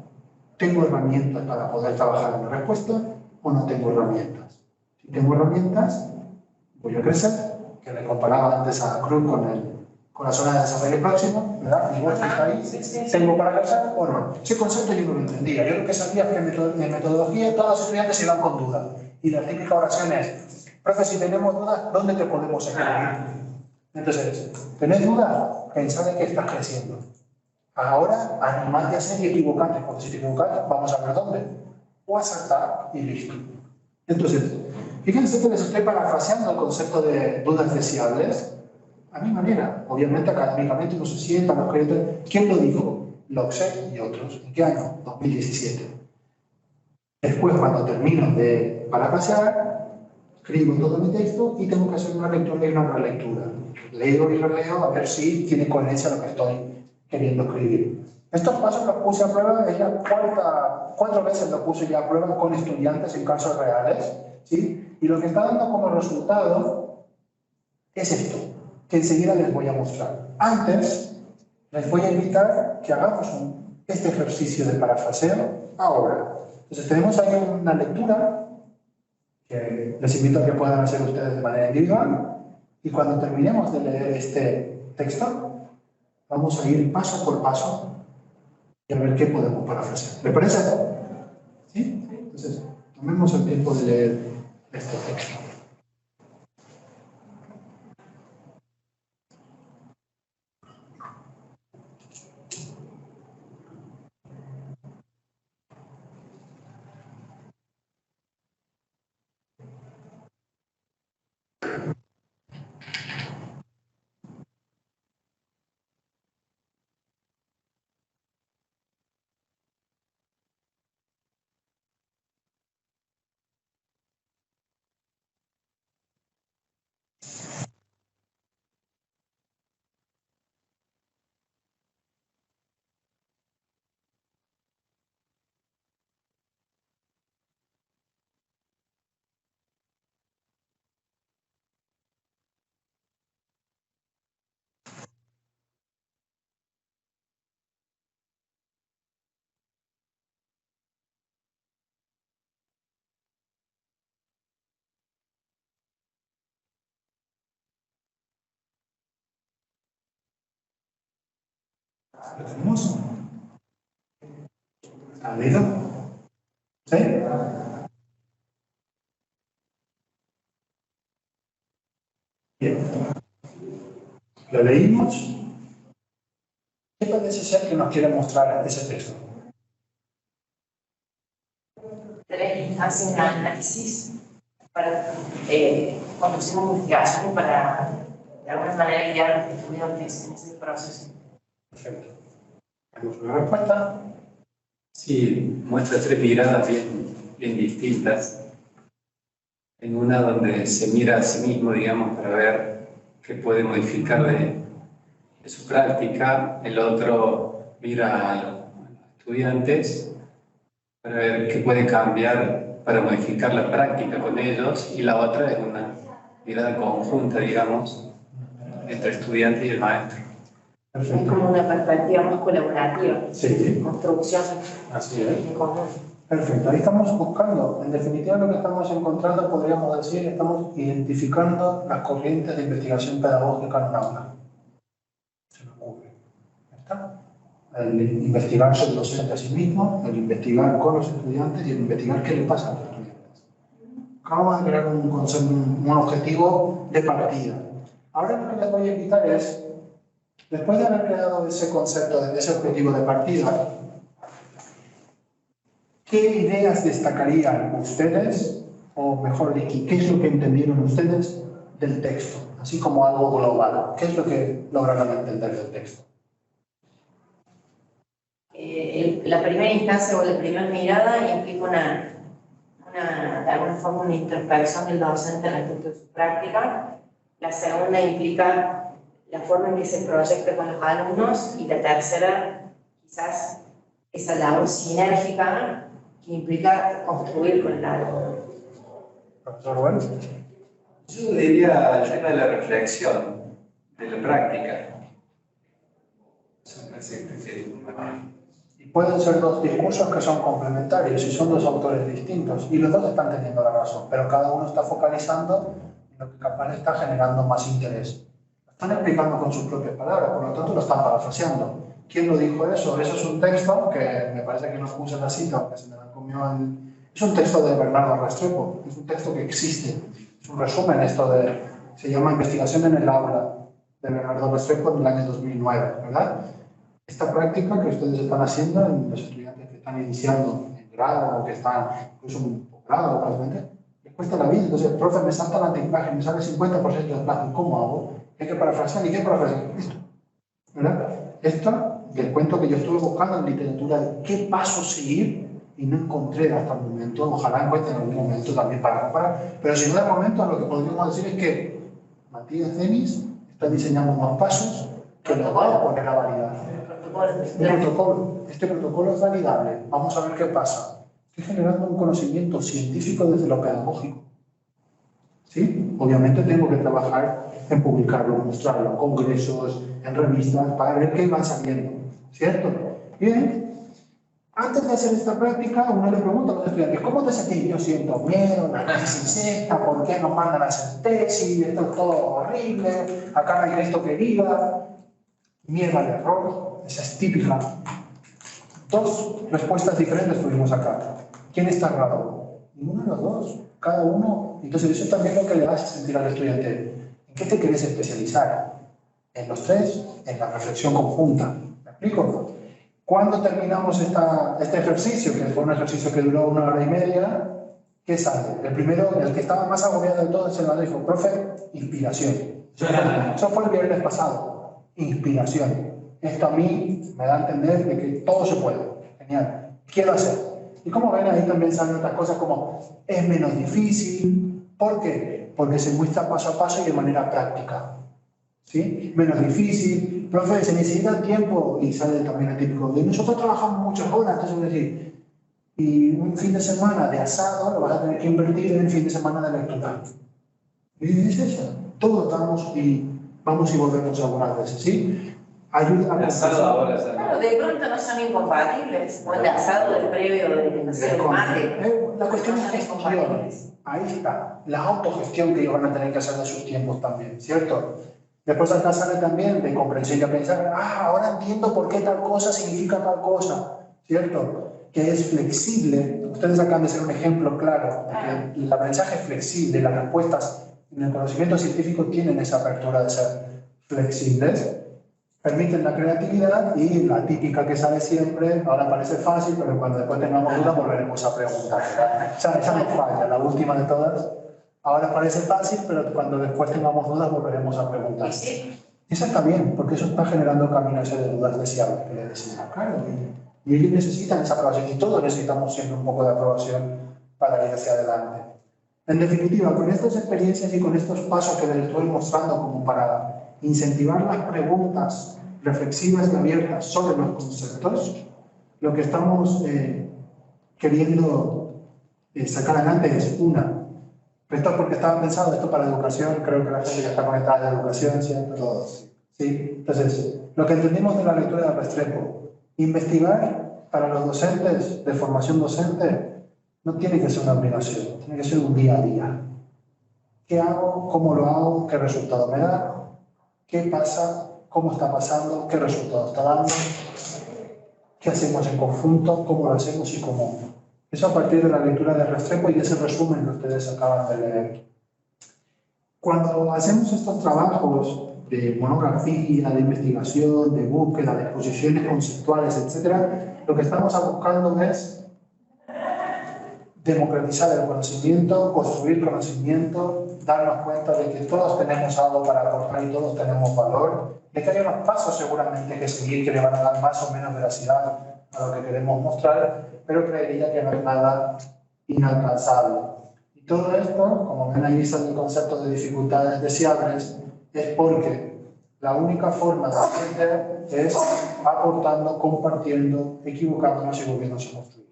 ¿tengo herramientas para poder trabajar en la respuesta o no tengo herramientas? Si tengo herramientas, voy a crecer, que le comparaba antes a Cruz con la zona de desarrollo próximo, ¿verdad? Igual que está ahí, ¿tengo para crecer o no? Ese concepto yo no lo entendía. Yo lo que sabía es que en metodología todos los estudiantes se iban con dudas. Y la típica oración es: profe, si tenemos dudas, ¿dónde te podemos escribir? Entonces, ¿tenés dudas? Pensá de que estás creciendo. Ahora, animate a hacer y equivocarte, porque si te equivocas, vamos a ver dónde. O acertar y listo. Entonces, fíjense que les estoy parafraseando el concepto de dudas deseables a mi manera. Obviamente, académicamente no se sientan los créditos. ¿Quién lo dijo? Locke y otros. ¿En qué año? 2017. Después, cuando termino de parafrasear, escribo todo mi texto y tengo que hacer una lectura y una relectura. Leo y releo a ver si tiene coherencia lo que estoy queriendo escribir. Estos pasos los puse a prueba, es la cuatro veces los puse ya a prueba con estudiantes en casos reales, ¿sí? Y lo que está dando como resultado es esto, que enseguida les voy a mostrar. Antes, les voy a invitar que hagamos este ejercicio de parafraseo ahora. Entonces tenemos ahí una lectura que les invito a que puedan hacer ustedes de manera individual, y cuando terminemos de leer este texto, vamos a ir paso por paso y a ver qué podemos parafrasear. ¿Le parece? ¿Sí? Entonces, tomemos el tiempo de leer este texto. ¿Lo tenemos? ¿Está leído? ¿Sí? Bien. ¿Lo leímos? ¿Qué parece ser que nos quiere mostrar ese texto? 3 instancias de análisis para conducir una investigación y para, de alguna manera, guiar a los estudiantes en ese proceso. Perfecto. ¿Tenemos una respuesta? Sí, muestra 3 miradas bien distintas. En una donde se mira a sí mismo, digamos, para ver qué puede modificar de su práctica. El otro mira a los estudiantes para ver qué puede cambiar para modificar la práctica con ellos. Y la otra es una mirada conjunta, digamos, entre el estudiante y el maestro. Es como una perspectiva más colaborativa. Sí. Construcción Así es. en común. Perfecto, ahí estamos buscando, en definitiva lo que estamos encontrando, podríamos decir, estamos identificando las corrientes de investigación pedagógica en un aula. Se me ocurre. ¿Está? El investigarse el docente a sí mismo, el investigar con los estudiantes y el investigar qué le pasa a los estudiantes. Acabamos de crear un concepto, un objetivo de partida. Ahora lo que les voy a invitar es, después de haber creado ese concepto, ese objetivo de partida, ¿qué ideas destacarían ustedes, o mejor dicho, qué es lo que entendieron ustedes del texto? Así como algo global. ¿Qué es lo que lograron entender del texto? La primera instancia o la primera mirada implica de alguna forma una introspección del docente respecto de su práctica. La segunda implica la forma en que se proyecta con los alumnos, y la tercera, quizás, esa labor sinérgica que implica construir con el alumno. Profesor Bueno. Yo diría el tema de la reflexión, de la práctica. Eso me parece que Y pueden ser dos discursos que son complementarios y son dos autores distintos y los dos están teniendo la razón, pero cada uno está focalizando en lo que capaz está generando más interés. Lo están explicando con sus propias palabras, por lo tanto lo están parafraseando. ¿Quién lo dijo eso? Eso es un texto que me parece que no puse la cita, aunque se me la comió es un texto de Bernardo Restrepo, es un texto que existe, es un resumen esto se llama Investigación en el aula, de Bernardo Restrepo en el año 2009, ¿verdad? Esta práctica que ustedes están haciendo en los estudiantes que están iniciando en grado o que están incluso en posgrado, probablemente, les cuesta la vida. Entonces, el profe me salta la antiimagen, me sale 50% de plástico. ¿Cómo hago? Hay que parafrasear. ¿Y qué parafrasear? Esto. ¿Verdad? Esto, del cuento que yo estuve buscando en literatura, de qué paso seguir, y no encontré hasta el momento. Ojalá encuentre en algún momento también para comparar. Pero si no, de momento, lo que podríamos decir es que Matías Denis está diseñando unos pasos que los va a poner a validar. Este protocolo es validable. Vamos a ver qué pasa. Estoy generando un conocimiento científico desde lo pedagógico. ¿Sí? Obviamente tengo que trabajar en publicarlo, mostrarlo en congresos, en revistas, para ver qué va saliendo. ¿Cierto? Bien. Antes de hacer esta práctica, uno le pregunta a los estudiantes, ¿cómo te sentís? Yo siento miedo, la crisis esta, ¿por qué nos mandan a hacer tesis? Esto es todo horrible, acá no hay Cristo que viva. Miedo al error, esa es típica. Dos respuestas diferentes tuvimos acá. ¿Quién está errado? Ninguno de los dos, cada uno. Entonces eso es también lo que le hace sentir al estudiante. ¿En qué te querés especializar? En los tres, en la reflexión conjunta. ¿Me explico? Cuando terminamos este ejercicio, que fue un ejercicio que duró 1 hora y media, ¿qué sale? El primero, el que estaba más agobiado de todos, se lo dijo, profe, inspiración. Eso fue el viernes pasado. Inspiración. Esto a mí me da a entender de que todo se puede. Genial. Quiero hacer. Y como ven, ahí también salen otras cosas como es menos difícil. ¿Por qué? Porque se muestra paso a paso y de manera práctica. ¿Sí? Menos difícil. Profe, se necesita tiempo. Y sale también el típico de nosotros trabajamos muchas horas. Entonces, voy a decir, y un fin de semana de asado lo vas a tener que invertir en el fin de semana de lectura. Y es eso. Todos damos y vamos y volvemos algunas veces, ¿sí? Ayuda a asado ahora, claro, de pronto no son incompatibles. O el asado del previo de, no sé, del mate. La cuestión no es son gestión. incompatibles. Ahí está. La autogestión que ellos van a tener que hacer de sus tiempos también, ¿cierto? Después acá sale también de comprensión y a pensar, ahora entiendo por qué tal cosa significa tal cosa, ¿cierto? Que es flexible. Ustedes acaban de ser un ejemplo claro de que el aprendizaje es flexible, las respuestas en el conocimiento científico tienen esa apertura de ser flexibles, permiten la creatividad y la típica que sale siempre, ahora parece fácil, pero cuando después tengamos dudas volveremos a preguntar. O sea, esa no falla, la última de todas. Ahora parece fácil, pero cuando después tengamos dudas volveremos a preguntar. Sí. Esa está bien, porque eso está generando caminos de dudas deseables, que le decimos, claro. Y ellos necesitan esa aprobación, y todos necesitamos siempre un poco de aprobación para ir hacia adelante. En definitiva, con estas experiencias y con estos pasos que les estoy mostrando como para incentivar las preguntas reflexivas y abiertas sobre los conceptos, lo que estamos queriendo sacar adelante es una. Esto es porque estaba pensado esto para educación, creo que la gente ya está conectada a la educación, ¿cierto? Todos. ¿Sí? Entonces, lo que entendimos de la lectura de Restrepo, investigar para los docentes de formación docente no tiene que ser una obligación, tiene que ser un día a día. ¿Qué hago? ¿Cómo lo hago? ¿Qué resultado me da? ¿Qué pasa? ¿Cómo está pasando? ¿Qué resultado está dando? ¿Qué hacemos en conjunto? ¿Cómo lo hacemos y cómo? Eso a partir de la lectura de Restrepo y de ese resumen que ustedes acaban de leer. Cuando hacemos estos trabajos de monografía, de investigación, de búsqueda, de exposiciones conceptuales, etc., lo que estamos buscando es democratizar el conocimiento, construir conocimiento, darnos cuenta de que todos tenemos algo para aportar y todos tenemos valor, de que hay unos pasos seguramente que seguir que le van a dar más o menos veracidad a lo que queremos mostrar, pero creería que no es nada inalcanzable. Y todo esto, como ven ahí está el concepto de dificultades deseables, es porque la única forma de aprender es aportando, compartiendo, equivocándonos y volviéndonos a construir.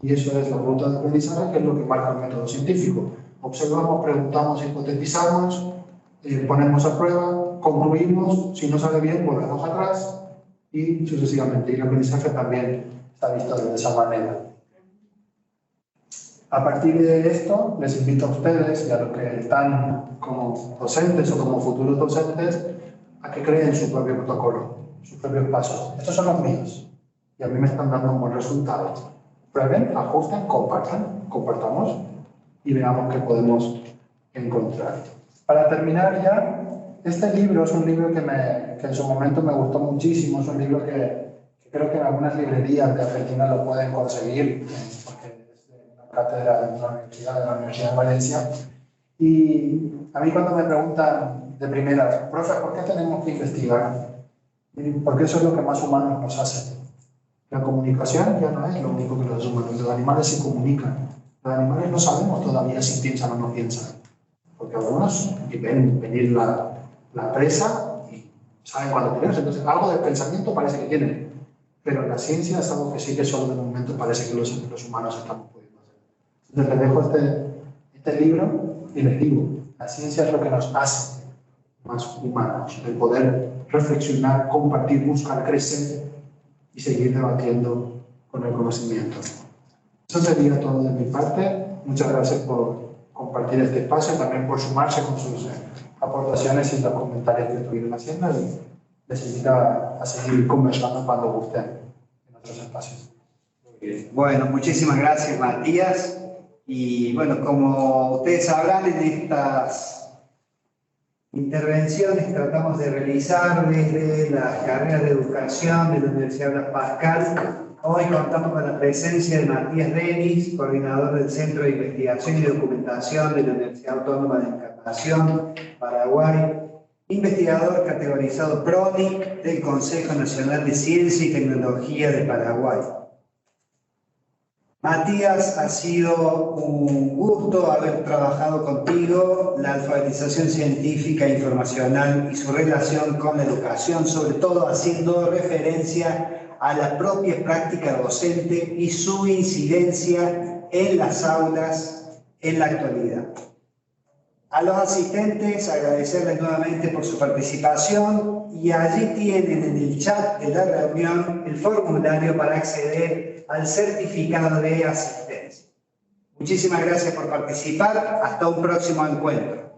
Y eso es la ruta de aprendizaje, que es lo que marca el método científico. Observamos, preguntamos, hipotetizamos, ponemos a prueba, concluimos, si no sale bien, volvemos atrás y sucesivamente. Y el aprendizaje también está visto de esa manera. A partir de esto, les invito a ustedes y a los que están como docentes o como futuros docentes a que creen su propio protocolo, sus propios pasos. Estos son los míos y a mí me están dando un buen resultado. Prueben, ajusten, compartamos y veamos qué podemos encontrar. Para terminar ya, este libro es un libro que en su momento me gustó muchísimo, es un libro que creo que en algunas librerías de Argentina lo pueden conseguir, porque es de una cátedra de la Universidad de Valencia. Y a mí cuando me preguntan de primera, profe, ¿por qué tenemos que investigar? Porque eso es lo que más humanos nos hace. La comunicación ya no es lo único que los humanos, los animales se comunican. Los animales no sabemos todavía si piensan o no piensan. Porque algunos ven venir la presa y saben cuándo tienes. Entonces, algo de pensamiento parece que tienen. Pero en la ciencia es algo que sí que solo de momento parece que los humanos estamos pudiendo hacer. Entonces, les dejo este libro y les digo, la ciencia es lo que nos hace más humanos. El poder reflexionar, compartir, buscar, crecer y seguir debatiendo con el conocimiento. Eso sería todo de mi parte. Muchas gracias por compartir este espacio, también por sumarse con sus aportaciones y los comentarios que estuvieron haciendo, y les invito a seguir conversando cuando gusten en otros espacios. Bueno, muchísimas gracias, Matías. Y bueno, como ustedes sabrán, en estas intervenciones tratamos de realizar desde las carreras de educación de la Universidad Blas Pascal. Hoy contamos con la presencia de Matías Denis, coordinador del Centro de Investigación y Documentación de la Universidad Autónoma de Encarnación, Paraguay, investigador categorizado PRONIC del Consejo Nacional de Ciencia y Tecnología de Paraguay. Matías, ha sido un gusto haber trabajado contigo la alfabetización científica e informacional y su relación con la educación, sobre todo haciendo referencia a la propia práctica docente y su incidencia en las aulas en la actualidad. A los asistentes, agradecerles nuevamente por su participación, y allí tienen en el chat de la reunión el formulario para acceder al certificado de asistencia. Muchísimas gracias por participar. Hasta un próximo encuentro.